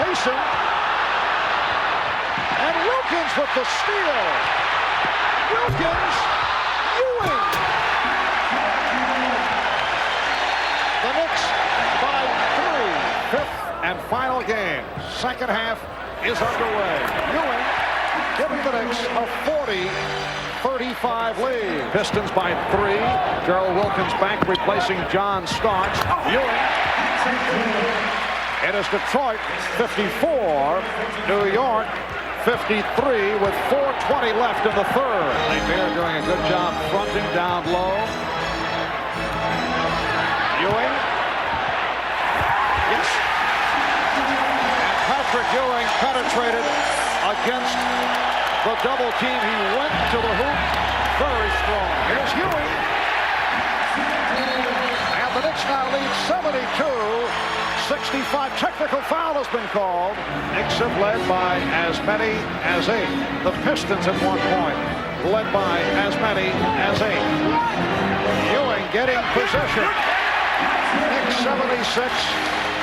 Speaker 5: Mason. And Wilkins with the steal. Wilkins, Ewing. The Knicks by 3. 5th and final game. Second half is underway. Ewing giving the Knicks a 40-35 lead. Pistons by 3. Gerald Wilkins back replacing John Starks. Ewing. It is Detroit 54, New York 53 with 4:20 left in the third. Lambeer doing a good job fronting down low. Ewing. Yes. And Patrick Ewing penetrated against the double team. He went to the hoop very strong. Here's Ewing. And the Knicks now lead 72-65. Technical foul has been called. Knicks have led by as many as 8. The Pistons at one point led by as many as 8. Ewing getting possession. Knicks 76.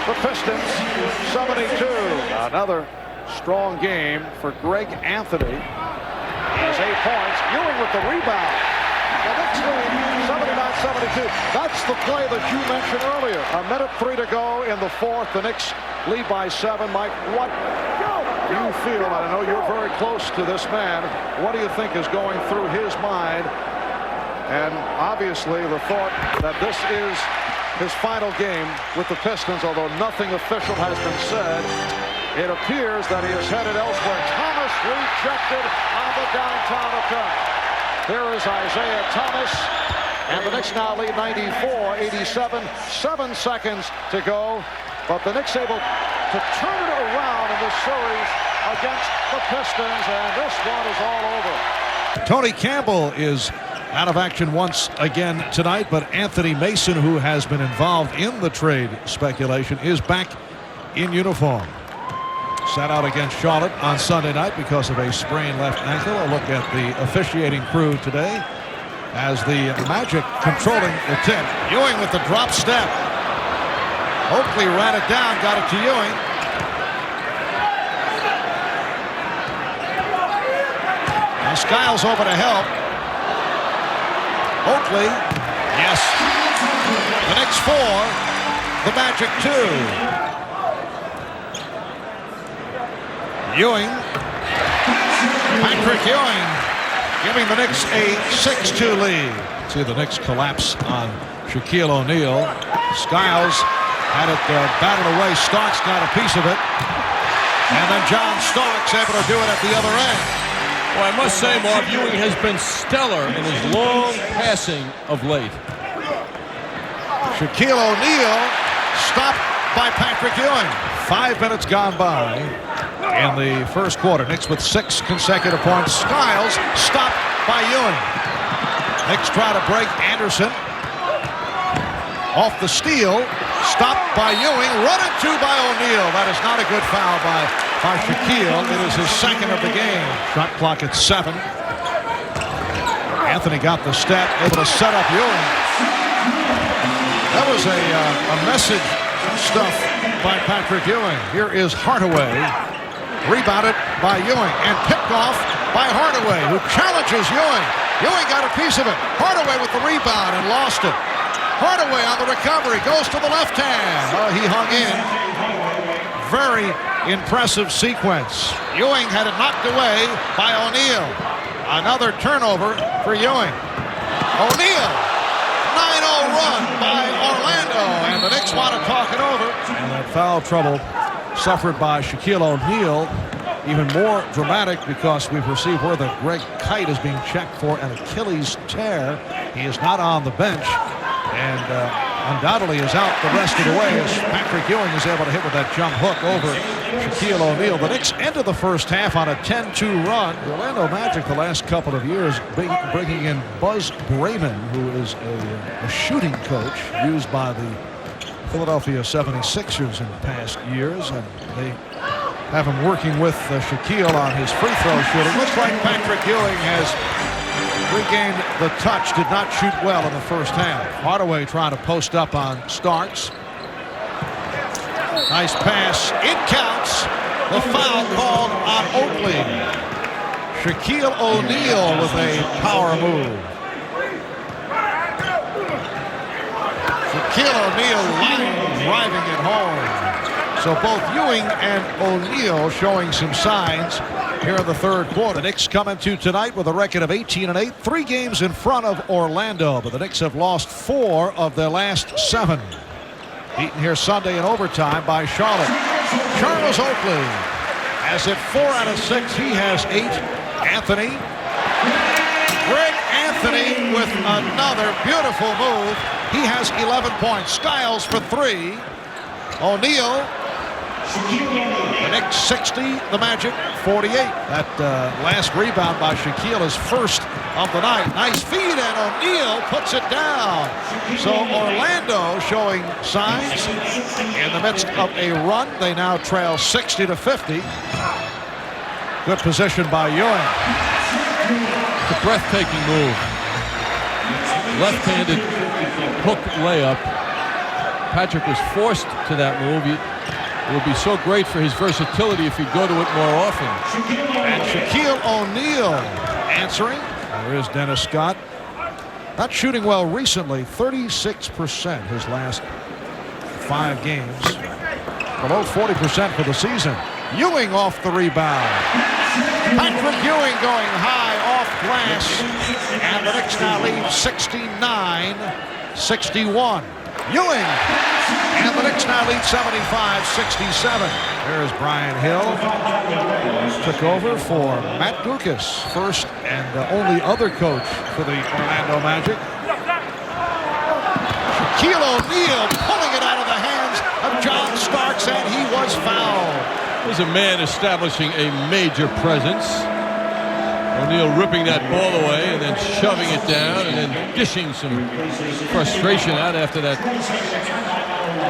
Speaker 5: The Pistons 72. Another strong game for Greg Anthony. He has 8 points. Ewing with the rebound. The Knicks lead 79-72. That's the play that you mentioned earlier. 1:03 to go in the fourth. The Knicks lead by 7. Mike, what do you feel? And I know you're very close to this man. What do you think is going through his mind? And obviously the thought that this is his final game with the Pistons, although nothing official has been said. It appears that he is headed elsewhere. Thomas rejected on the downtown attack. There is Isaiah Thomas, and the Knicks now lead 94-87. 7 seconds to go, but the Knicks able to turn it around in this series against the Pistons, and this one is all over. Tony Campbell is out of action once again tonight, but Anthony Mason, who has been involved in the trade speculation, is back in uniform. Sat out against Charlotte on Sunday night because of a sprained left ankle. A look at the officiating crew today as the Magic controlling the tip. Ewing with the drop step. Oakley ran it down, got it to Ewing. Now Skiles over to help. Oakley, yes. The Knicks 4, the Magic 2. Ewing, Patrick Ewing, giving the Knicks a 6-2 lead. See the Knicks collapse on Shaquille O'Neal. Skiles had it batted away. Starks got a piece of it. And then John Starks able to do it at the other end.
Speaker 4: Well, I must say, Marv, Ewing has been stellar in his long passing of late.
Speaker 5: Shaquille O'Neal stopped by Patrick Ewing. 5 minutes gone by in the first quarter. Knicks with 6 consecutive points. Skiles stopped by Ewing. Knicks try to break Anderson. Off the steal. Stopped by Ewing. Run into by O'Neal. That is not a good foul by Shaquille. It is his second of the game. Shot clock at 7. Anthony got the step. Able to set up Ewing. That was a message stuff by Patrick Ewing. Here is Hardaway. Rebounded by Ewing and picked off by Hardaway, who challenges Ewing. Ewing got a piece of it. Hardaway with the rebound and lost it. Hardaway on the recovery goes to the left hand. He hung in. Very impressive sequence. Ewing had it knocked away by O'Neal. Another turnover for Ewing. O'Neal, 9-0 run by Orlando, and the Knicks want to talk it over. And that foul trouble suffered by Shaquille O'Neal, even more dramatic because we've received word that Greg Kite is being checked for an Achilles tear. He is not on the bench and undoubtedly is out the rest of the way as Patrick Ewing is able to hit with that jump hook over Shaquille O'Neal. The Knicks ended the first half on a 10-2 run. The Orlando Magic the last couple of years bringing in Buzz Brayman, who is a shooting coach used by the Philadelphia 76ers in past years, and they have him working with Shaquille on his free throw shooting. Looks like Patrick Ewing has regained the touch. Did not shoot well in the first half. Hardaway trying to post up on Starks. Nice pass. It counts. The foul called on Oakley. Shaquille O'Neal with a power move. Shaquille O'Neal driving it home. So both Ewing and O'Neal showing some signs here in the third quarter. The Knicks come into tonight with a record of 18-8, 3 games in front of Orlando, but the Knicks have lost 4 of their last 7. Beaten here Sunday in overtime by Charlotte. Charles Oakley has hit 4 out of 6. He has 8. Anthony. Greg Anthony with another beautiful move. He has 11 points. Skiles for 3. O'Neal. The Knicks 60, the Magic 48. That last rebound by Shaquille is first of the night. Nice feed, and O'Neal puts it down. So Orlando showing signs in the midst of a run. They now trail 60-50. Good position by Ewing.
Speaker 4: It's a breathtaking move. Left-handed hook layup. Patrick was forced to that move. It would be so great for his versatility if he'd go to it more often.
Speaker 5: And Shaquille O'Neal answering. There is Dennis Scott. Not shooting well recently. 36% his last 5 games. Below 40% for the season. Ewing off the rebound. Patrick Ewing going high off glass. And the Knicks now lead 69-61. Ewing. And the Knicks now lead 75-67. There's Brian Hill. Took over for Matt Dukas, first and only other coach for the Orlando Magic. Shaquille O'Neal pulling it out of the hands of John Starks, and he was fouled.
Speaker 4: There's a man establishing a major presence.
Speaker 6: O'Neal ripping that ball away and then shoving it down and then dishing some frustration out after that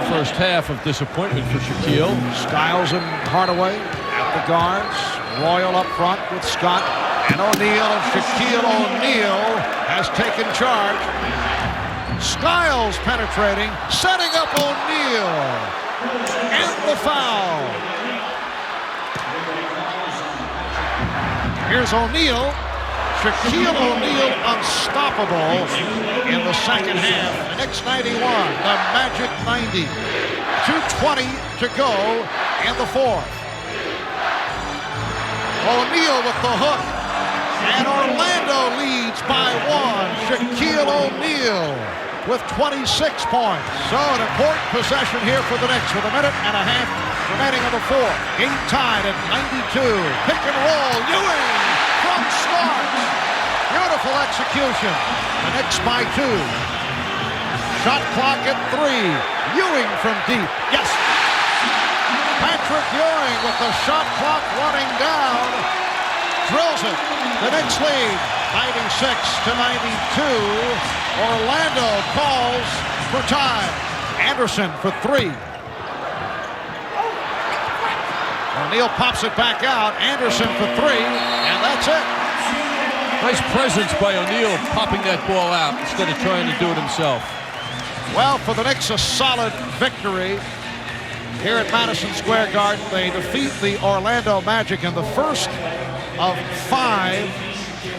Speaker 6: first half of disappointment for Shaquille.
Speaker 5: Styles and Hardaway at the guards. Royal up front with Scott and O'Neal, and Shaquille O'Neal has taken charge. Styles penetrating, setting up O'Neal, and the foul. Here's O'Neal. Shaquille O'Neal unstoppable in the second half. The Knicks 91, the Magic 90. 2:20 to go in the fourth. O'Neal with the hook, and Orlando leads by 1. Shaquille O'Neal with 26 points. So an important possession here for the Knicks with a minute and a half remaining in the fourth. Game tied at 92. Pick and roll. Ewing from Starks. Beautiful execution. The Knicks by 2. Shot clock at 3. Ewing from deep. Yes. Patrick Ewing with the shot clock running down. Drills it. The Knicks lead 96-92. Orlando calls for time. Anderson for 3. O'Neal pops it back out. Anderson for 3, and that's it.
Speaker 6: Nice presence by O'Neal popping that ball out instead of trying to do it himself.
Speaker 5: Well, for the Knicks, a solid victory here at Madison Square Garden. They defeat the Orlando Magic in the first of 5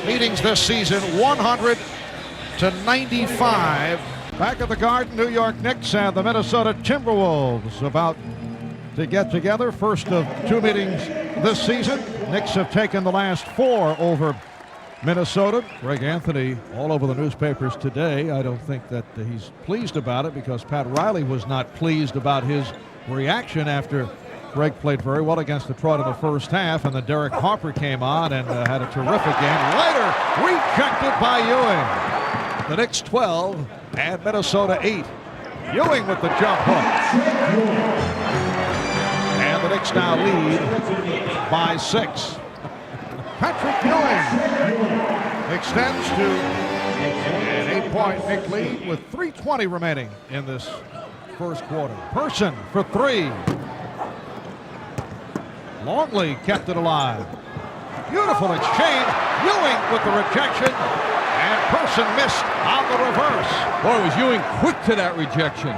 Speaker 5: meetings this season, 100-95. Back at the Garden, New York Knicks and the Minnesota Timberwolves about to get together. First of 2 meetings this season. Knicks have taken the last 4 over Minnesota. Greg Anthony all over the newspapers today. I don't think that he's pleased about it because Pat Riley was not pleased about his reaction after Greg played very well against Detroit in the first half, and then Derek Harper came on and had a terrific game. Later, rejected by Ewing. The Knicks 12 and Minnesota 8. Ewing with the jump hook. And the Knicks now lead by 6. Patrick Ewing extends to an 8-point Knick lead with 3:20 remaining in this first quarter. Person for 3. Longley kept it alive. Beautiful exchange. Ewing with the rejection, and Person missed on the reverse.
Speaker 6: Boy, was Ewing quick to that rejection.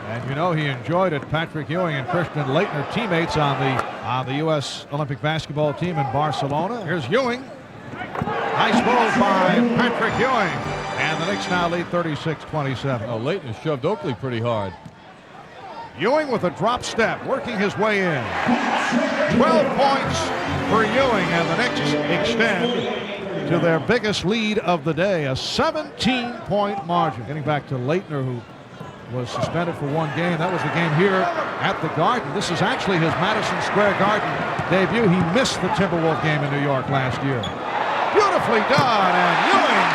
Speaker 5: And you know he enjoyed it. Patrick Ewing and Christian Laettner, teammates on the U.S. Olympic basketball team in Barcelona. Here's Ewing. Nice move by Patrick Ewing. And the Knicks now lead 36-27.
Speaker 6: Oh, Laettner shoved Oakley pretty hard.
Speaker 5: Ewing with a drop step, working his way in. 12 points for Ewing, and the Knicks extend to their biggest lead of the day, a 17-point margin. Getting back to Laettner, who was suspended for 1 game. That was the game here at the Garden. This is actually his Madison Square Garden debut. He missed the Timberwolves game in New York last year. Beautifully done, and Ewing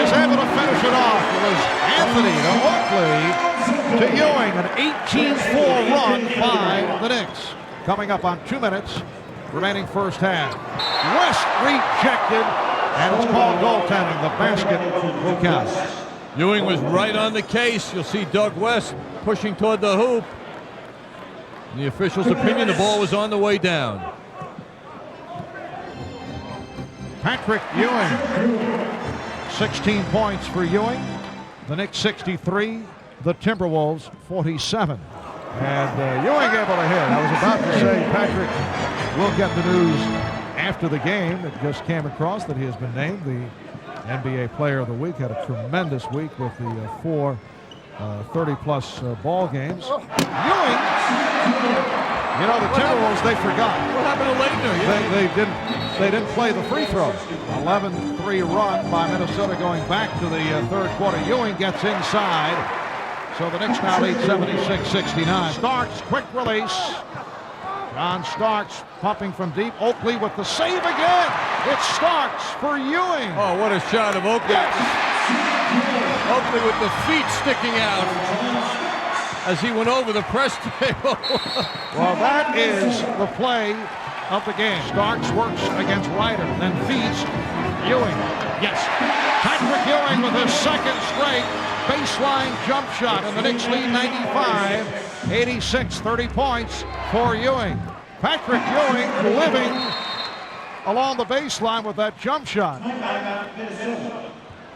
Speaker 5: is able to finish it off. It was Anthony to Oakley to Ewing, an 18-4 run by the Knicks. Coming up on 2 minutes remaining first half. West rejected, and it's called goaltending. The basket will count.
Speaker 6: Ewing was right on the case. You'll see Doug West pushing toward the hoop. In the official's opinion, the ball was on the way down.
Speaker 5: Patrick Ewing, 16 points for Ewing. The Knicks 63, the Timberwolves 47. And Ewing able to hit. I was about to say Patrick will get the news after the game. It just came across that he has been named the NBA Player of the Week. Had a tremendous week with the 4 30-plus ball games. Ewing, you know, the Timberwolves, they forgot.
Speaker 6: What happened to Laettner?
Speaker 5: They didn't play the free throws. 11-3 run by Minnesota going back to the third quarter. Ewing gets inside. So the Knicks now lead 76-69. Starks, quick release. John Starks pumping from deep. Oakley with the save again. It's Starks for Ewing.
Speaker 6: Oh, what a shot of Oakley.
Speaker 5: Yes.
Speaker 6: Oakley with the feet sticking out as he went over the press table.
Speaker 5: Well, that is the play of the game. Starks works against Ryder, then feeds straight baseline jump shot, and the Knicks lead 95-86, 30 points for Ewing. Patrick Ewing living along the baseline with that jump shot.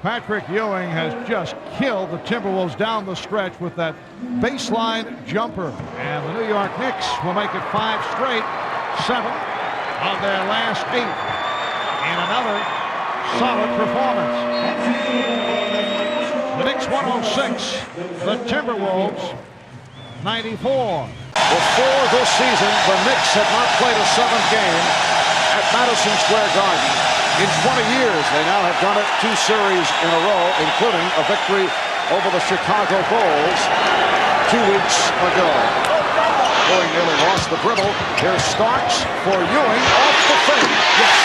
Speaker 5: Patrick Ewing has just killed the Timberwolves down the stretch with that baseline jumper. And the New York Knicks will make it 5 straight, 7 of their last 8. And another solid performance. The Knicks 106, the Timberwolves 94. Before this season, the Knicks had not played a 7th game at Madison Square Garden. In 20 years, they now have done it 2 series in a row, including a victory over the Chicago Bulls 2 weeks ago. Ewing nearly lost the dribble. Here's Starks for Ewing off the fake. Yes.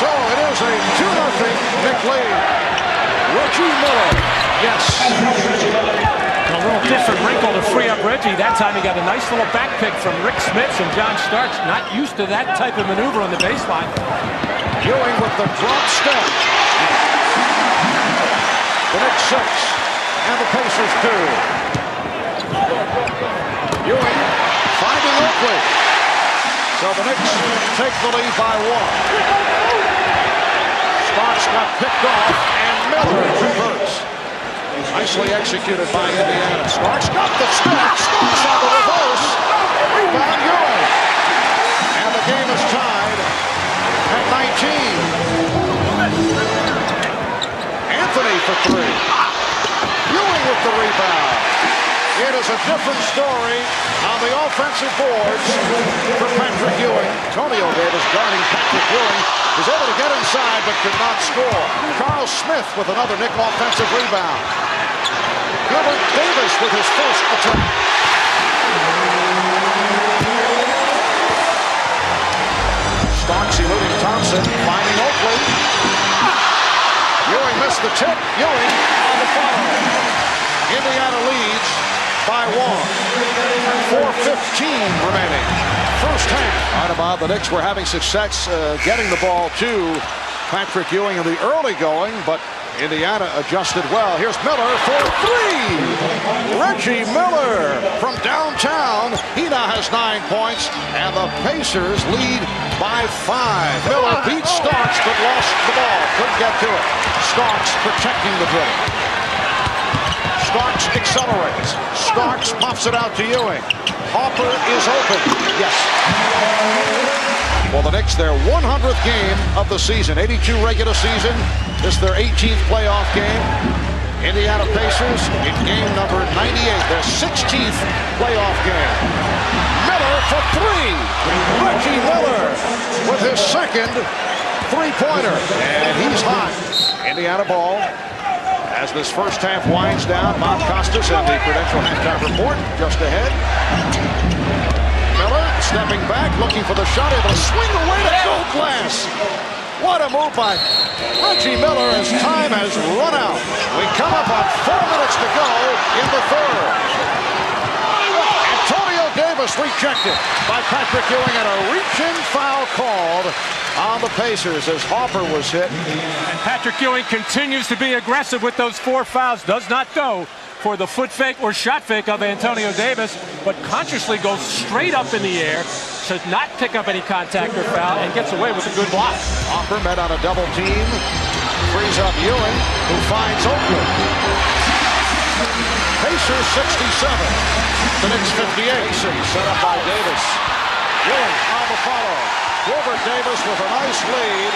Speaker 5: So it is a 2-0 Knick lead. Reggie Miller. Yes.
Speaker 15: A little different wrinkle to free up Reggie. That time he got a nice little back pick from Rick Smits and John Starks. Not used to that type of maneuver on the baseline.
Speaker 5: Ewing with the drop step. The Knicks 6 and the Pacers 2. Ewing finding Oakley. So the Knicks take the lead by 1. Starks got picked off and Miller reverts. Nicely executed by Indiana. Starks got the step. Starks on the reverse. Rebound Ewing. And the game is tied at 19. Anthony for 3. Ewing with the rebound. It is a different story on the offensive boards for Patrick Ewing. Antonio Davis guarding Patrick Ewing is able to get inside but could not score. Carl Smith with another Knick offensive rebound. Gilbert Davis with his first attempt. Starks eluding Thompson, finding Oakley. Ewing missed the tip. Ewing on the follow. Indiana leads by 1. 4:15 remaining. First half. Right about the Knicks were having success getting the ball to Patrick Ewing in the early going, but Indiana adjusted well. Here's Miller for 3. Reggie Miller from downtown. He now has 9 points, and the Pacers lead by 5. Miller beat Starks but lost the ball. Couldn't get to it. Starks protecting the dribble. Starks accelerates. Starks pops it out to Ewing. Harper is open. Yes. Well, the Knicks, their 100th game of the season. 82 regular season. This is their 18th playoff game. Indiana Pacers in game number 98. Their 16th playoff game. Miller for 3. Reggie Miller with his second three-pointer. And he's hot. Indiana ball. As this first half winds down, Bob Costas and the Prudential halftime report just ahead. Miller stepping back, looking for the shot, able to swing away to gold glass. What a move by Reggie Miller as time has run out. We come up on 4 minutes to go in the third. Antonio Davis rejected by Patrick Ewing and a reach-in foul called on the Pacers as Harper was hit.
Speaker 15: And Patrick Ewing continues to be aggressive with those 4 fouls. Does not go for the foot fake or shot fake of Antonio Davis, but consciously goes straight up in the air to not pick up any contact or foul and gets away with a good block.
Speaker 5: Harper met on a double team. Frees up Ewing, who finds Oakley. Pacers 67. The Knicks 58. Set up by Davis. Ewing on the follow. Gilbert Davis with a nice lead,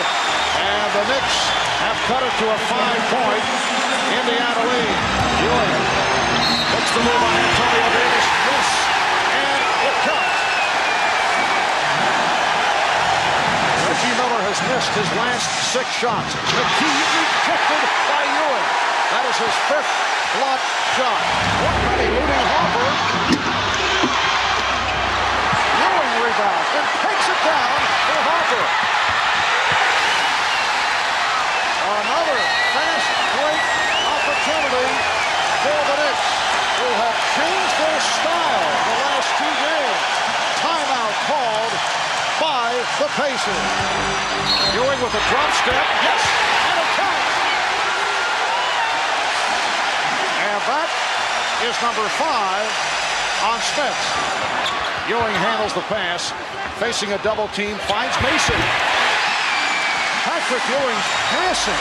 Speaker 5: and the Knicks have cut it to a 5-point Indiana lead. Ewing takes the move on Antonio Davis. Yes, and it counts. Reggie Miller has missed his last 6 shots. McKee rejected by Ewing. That is his 5th block shot. One eluding Harper. Ewing rebounds and takes it down for Harper. Another fast break opportunity for the Knicks, who have changed their style the last 2 games. Timeout called by the Pacers. Ewing with a drop step. Yes, and a count. And that is number 5 on Smith. Ewing handles the pass, facing a double team, finds Mason. Patrick Ewing's passing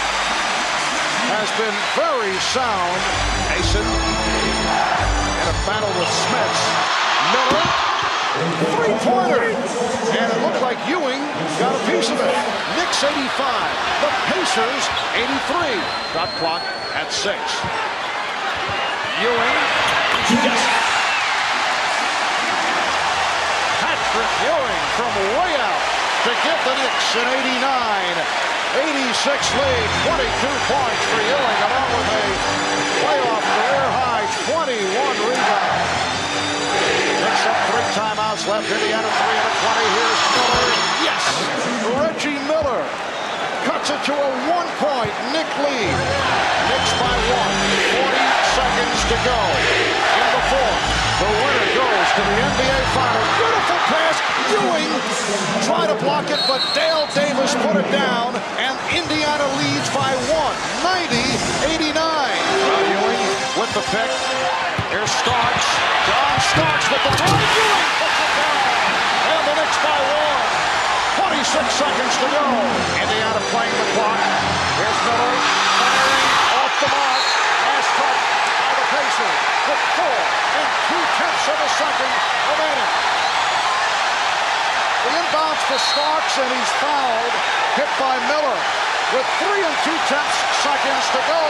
Speaker 5: has been very sound. Mason in a battle with Smith. Miller, three-pointer. And it looked like Ewing got a piece of it. Knicks 85, the Pacers 83. Shot clock at 6. Ewing, yes. Patrick Ewing from way out to give the Knicks an 86 lead, 22 points for Ewing, along with a playoff career-high 21 rebounds. Knicks up 3 timeouts left. Indiana 3 and a 20. Here's Miller. Yes! Reggie Miller cuts it to a 1-point Knick lead. Knicks by 1. 40 seconds to go in the fourth. The winner goes to the NBA Finals. Beautiful pass. Ewing tried to block it, but Dale Davis put it down, and Indiana leads by 1, 90-89. Ewing with the pick. Here's Starks. John Starks with the run. Ewing puts it down, and the Knicks by 1. 26 seconds to go. Indiana playing the clock. Here's Miller firing off the mark. Last touch by the Pacers with 4 2/10 of a second remaining. The inbounds to Starks, and he's fouled. Hit by Miller with 3 2/10 seconds to go.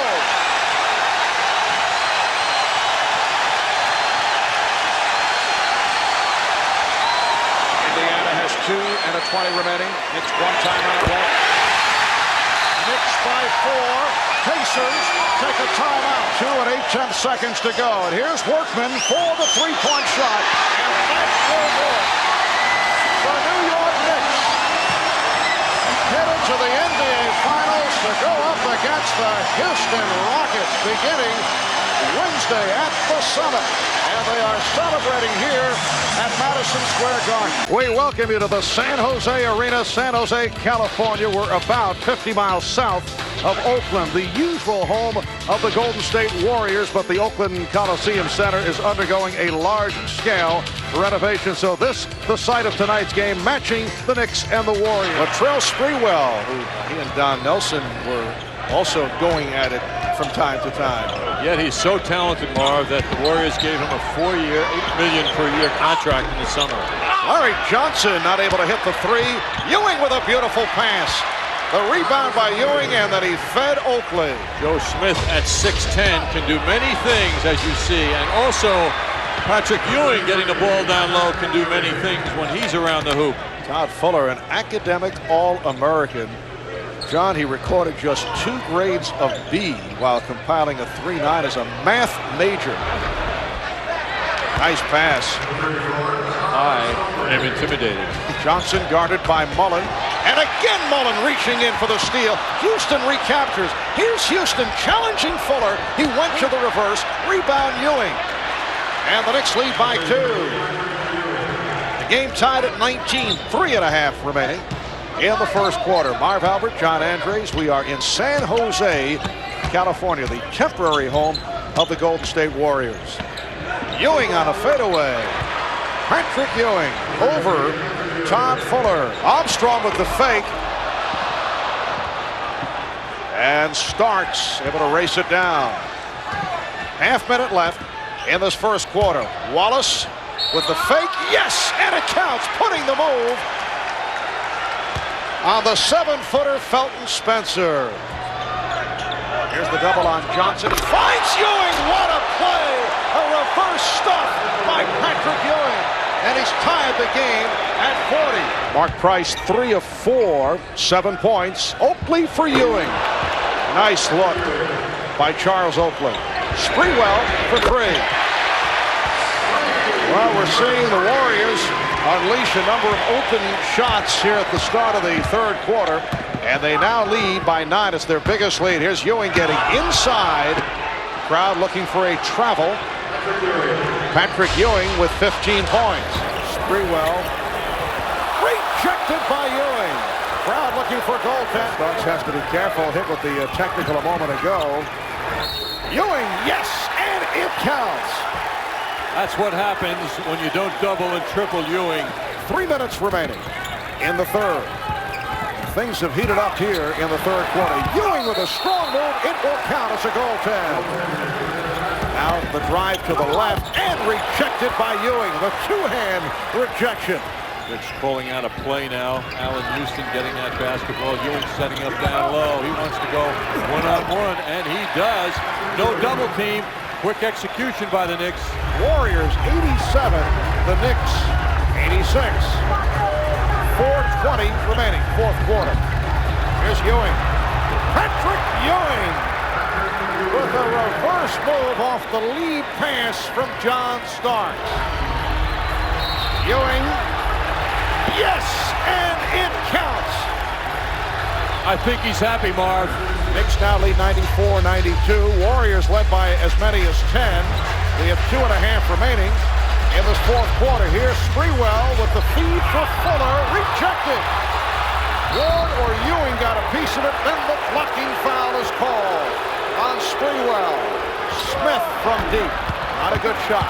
Speaker 5: Indiana has 2 and a 20 remaining. Knicks 1 timeout left. Knicks by 4. Pacers take a timeout. 2 and 8/10 seconds to go. And here's Workman for the 3-point shot. And that will work. The New York Knicks headed to the NBA Finals to go up against the Houston Rockets beginning Wednesday at the Summit. And they are celebrating here at Madison Square Garden. We welcome you to the San Jose Arena, San Jose, California. We're about 50 miles south of Oakland, the usual home of the Golden State Warriors, but the Oakland Coliseum Center is undergoing a large-scale renovation. So this, the site of tonight's game, matching the Knicks and the Warriors. Latrell Sprewell, who he and Don Nelson were also going at it from time to time.
Speaker 4: Yet he's so talented, Marv, that the Warriors gave him a 4-year, $8 million per year contract in the summer.
Speaker 5: Larry Johnson not able to hit the 3. Ewing with a beautiful pass. The rebound by Ewing, and then he fed Oakley.
Speaker 4: Joe Smith at 6'10" can do many things, as you see, and also Patrick Ewing getting the ball down low can do many things when he's around the hoop.
Speaker 5: Todd Fuller, an academic All-American. John, he recorded just 2 grades of B while compiling a 3.9 as a math major. Nice pass.
Speaker 4: I am intimidated.
Speaker 5: Johnson guarded by Mullen. And again Mullen reaching in for the steal. Houston recaptures. Here's Houston challenging Fuller. He went to the reverse. Rebound Ewing. And the Knicks lead by 2. The game tied at 19. 3.5 remaining in the first quarter. Marv Albert, John Andres. We are in San Jose, California, the temporary home of the Golden State Warriors. Ewing on a fadeaway. Patrick Ewing over Todd Fuller. Armstrong with the fake. And Starks able to race it down. Half-minute left in this first quarter. Wallace with the fake. Yes, and it counts, putting the move on the 7-footer Felton Spencer. Here's the double on Johnson. He finds Ewing. What a play! A reverse stuff by Patrick Ewing. And he's tied the game at 40. Mark Price, 3 of 4, 7 points. Oakley for Ewing. Nice look by Charles Oakley. Sprewell for 3. Well, we're seeing the Warriors unleash a number of open shots here at the start of the third quarter. And they now lead by 9. It's their biggest lead. Here's Ewing getting inside. Crowd looking for a travel. Patrick Ewing with 15 points. Sprewell rejected by Ewing. Crowd looking for goaltender. Starks has to be careful. Hit with the technical a moment ago. Ewing, yes, and counts.
Speaker 4: That's what happens when you don't double and triple Ewing.
Speaker 5: 3 minutes remaining in the third. Things have heated up here in the third quarter. Ewing with a strong move. It will count as a goaltend. Now the drive to the left and rejected by Ewing. The two-hand rejection.
Speaker 4: Knicks pulling out a play now. Allen Houston getting that basketball. Ewing setting up down low. He wants to go one-on-one, and he does. No double team. Quick execution by the Knicks.
Speaker 5: Warriors 87, the Knicks 86. 4:20 remaining, fourth quarter. Here's Ewing. Patrick Ewing with a reverse move off the lead pass from John Starks. Ewing, yes, and it counts.
Speaker 4: I think he's happy, Marv.
Speaker 5: Knicks now lead 94-92. Warriors led by as many as 10. We have 2.5 remaining in this fourth quarter. Here's Sprewell with the feed for Fuller, rejected. Ward or Ewing got a piece of it, then the blocking foul is called on Sprewell. Smith from deep, not a good shot.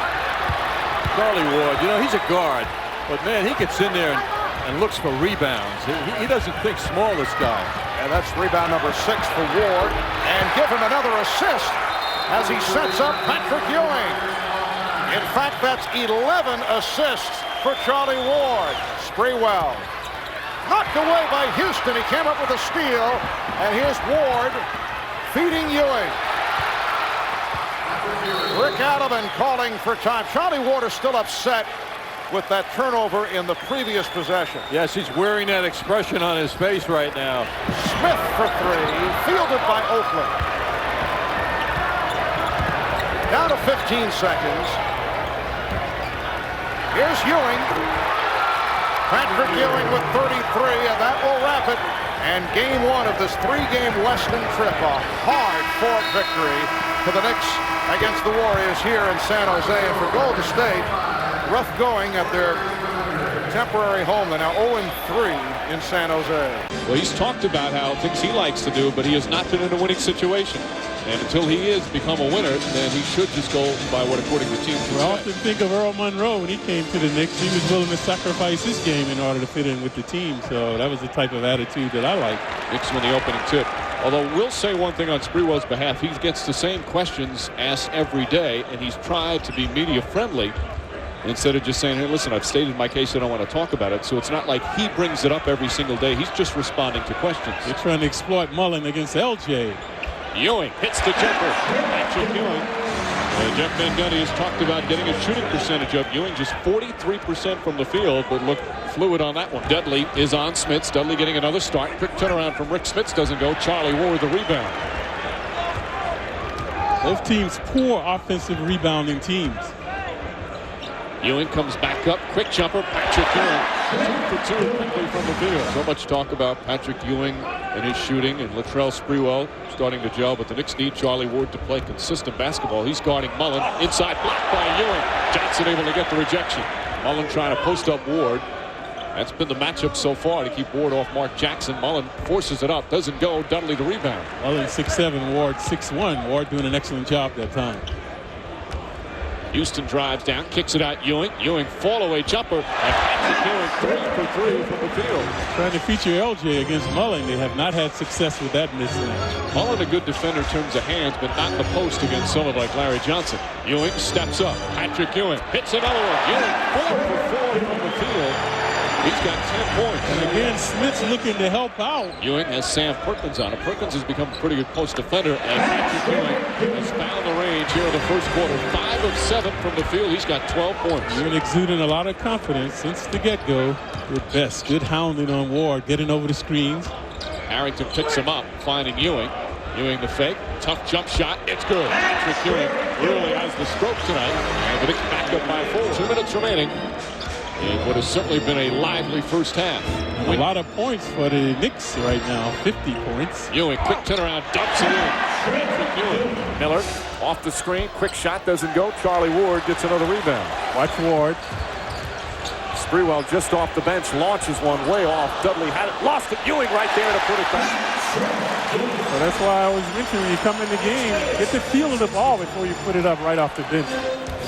Speaker 4: Charlie Ward, you know, he's a guard, but man, he gets in there and looks for rebounds. He doesn't think small, this guy.
Speaker 5: And that's rebound number 6 for Ward, and give him another assist as he sets up Patrick Ewing. In fact, that's 11 assists for Charlie Ward. Sprewell knocked away by Houston. He came up with a steal, and here's Ward feeding Ewing. Rick Adelman calling for time. Charlie Ward is still upset with that turnover in the previous possession.
Speaker 4: Yes, he's wearing that expression on his face right now.
Speaker 5: Smith for 3, fielded by Oakland. Down to 15 seconds. Here's Ewing. Patrick Ewing with 33, and that will wrap it. And game 1 of this 3-game Western trip, a hard-fought victory for the Knicks against the Warriors here in San Jose. And for Golden State, rough going at their temporary home. They're now 0-3 in San Jose.
Speaker 1: Well, he's talked about how things he likes to do, but he has not been in a winning situation. And until he is become a winner, then he should just go by what, according to the team.
Speaker 16: I often think of Earl Monroe when he came to the Knicks. He was willing to sacrifice his game in order to fit in with the team. So that was the type of attitude that I like.
Speaker 1: Knicks win the opening tip. Although we'll say one thing on Sprewell's behalf, he gets the same questions asked every day, and he's tried to be media friendly instead of just saying, hey, listen, I've stated my case, I don't want to talk about it. So it's not like he brings it up every single day. He's just responding to questions.
Speaker 16: They're trying to exploit Mullen against LJ.
Speaker 1: Ewing hits the jumper. Patrick Ewing. Jeff Van Gundy has talked about getting a shooting percentage of Ewing, just 43% from the field, but look fluid on that one. Dudley is on Smits. Dudley getting another start. Quick turnaround from Rick Smits, doesn't go. Charlie Ward the rebound.
Speaker 16: Both teams poor offensive rebounding teams.
Speaker 1: Ewing comes back up. Quick jumper. Patrick Ewing 2 for 2 quickly from the field. So much talk about Patrick Ewing and his shooting, and Latrell Sprewell starting to gel, but the Knicks need Charlie Ward to play consistent basketball. He's guarding Mullen. Inside, blocked by Ewing. Johnson able to get the rejection. Mullen trying to post up Ward. That's been the matchup so far to keep Ward off Mark Jackson. Mullen forces it up. Doesn't go. Dudley the rebound.
Speaker 16: Mullen 6'7", Ward 6'1". Ward doing an excellent job that time.
Speaker 1: Houston drives down, kicks it out. Ewing fall away jumper, and Patrick Ewing 3 for 3 from the field.
Speaker 16: Trying to feature LJ against Mullen. They have not had success with that mismatch.
Speaker 1: Mullen a good defender in terms of hands, but not in the post against someone like Larry Johnson. Ewing steps up. Patrick Ewing hits another one. Ewing 4 for 4 from the field. He's got 10 points.
Speaker 16: And again, Smith's looking to help out.
Speaker 1: Ewing has Sam Perkins on it. Perkins has become a pretty good post defender, and Patrick Ewing has found the range here in the first quarter. 5 of 7 from the field. He's got 12 points.
Speaker 16: Ewing exuding a lot of confidence since the get-go. Good best. Good hounding on Ward, getting over the screens.
Speaker 1: Harrington picks him up, finding Ewing. Ewing the fake. Tough jump shot. It's good. Patrick Ewing really has the stroke tonight. And the Knicks back up by 4. 2 minutes remaining in what has certainly been a lively first half.
Speaker 16: A lot of points for the Knicks right now, 50 points.
Speaker 1: Ewing, quick turnaround, dumps it in. Ewing. Miller off the screen, quick shot, doesn't go. Charlie Ward gets another rebound.
Speaker 16: Watch Ward.
Speaker 5: Sprewell just off the bench, launches one way off. Dudley had it, lost it. Ewing right there to put it back.
Speaker 16: So that's why I was mentioning when you come in the game, get the feel of the ball before you put it up right off the bench.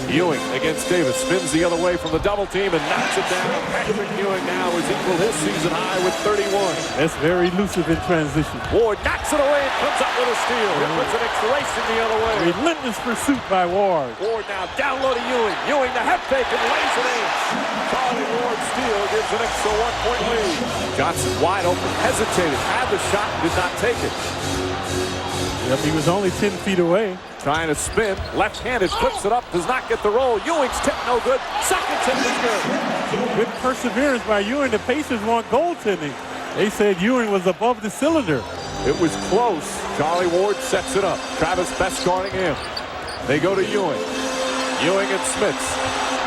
Speaker 5: Ewing against Davis, spins the other way from the double team and knocks it down. Patrick Ewing now has equaled his season high with 31.
Speaker 16: That's very elusive in transition.
Speaker 5: Ward knocks it away and comes up with a steal. It puts the Knicks racing the other way.
Speaker 16: Relentless pursuit by Ward.
Speaker 5: Ward now down low to Ewing. Ewing the head fake and lays it in. Charlie Ward steal gives the Knicks a 1-point lead. Johnson wide open, hesitated, had the shot, did not take it.
Speaker 16: Yep, he was only 10 feet away.
Speaker 5: Trying to spin, left-handed, flips it up, does not get the roll. Ewing's tip no good. Second tip is good.
Speaker 16: Good perseverance by Ewing. The Pacers want goaltending. They said Ewing was above the cylinder.
Speaker 5: It was close. Charlie Ward sets it up. Travis Best guarding him. They go to Ewing. Ewing and Smits.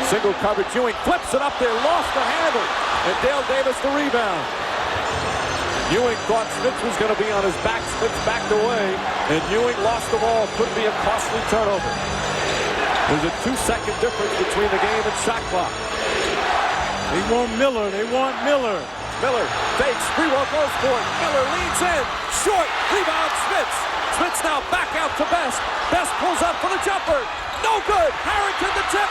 Speaker 5: Single coverage. Ewing flips it up there, lost the handle. And Dale Davis the rebound. Ewing thought Smits was going to be on his back. Smits backed away, and Ewing lost the ball. Could be a costly turnover. There's a 2-second difference between the game and shot clock.
Speaker 16: They want Miller. They want Miller.
Speaker 5: Miller takes. Sprewell goes for it. Miller leads in. Short. Rebound Smits. Smits now back out to Best. Best pulls up for the jumper. No good. Harrington the tip.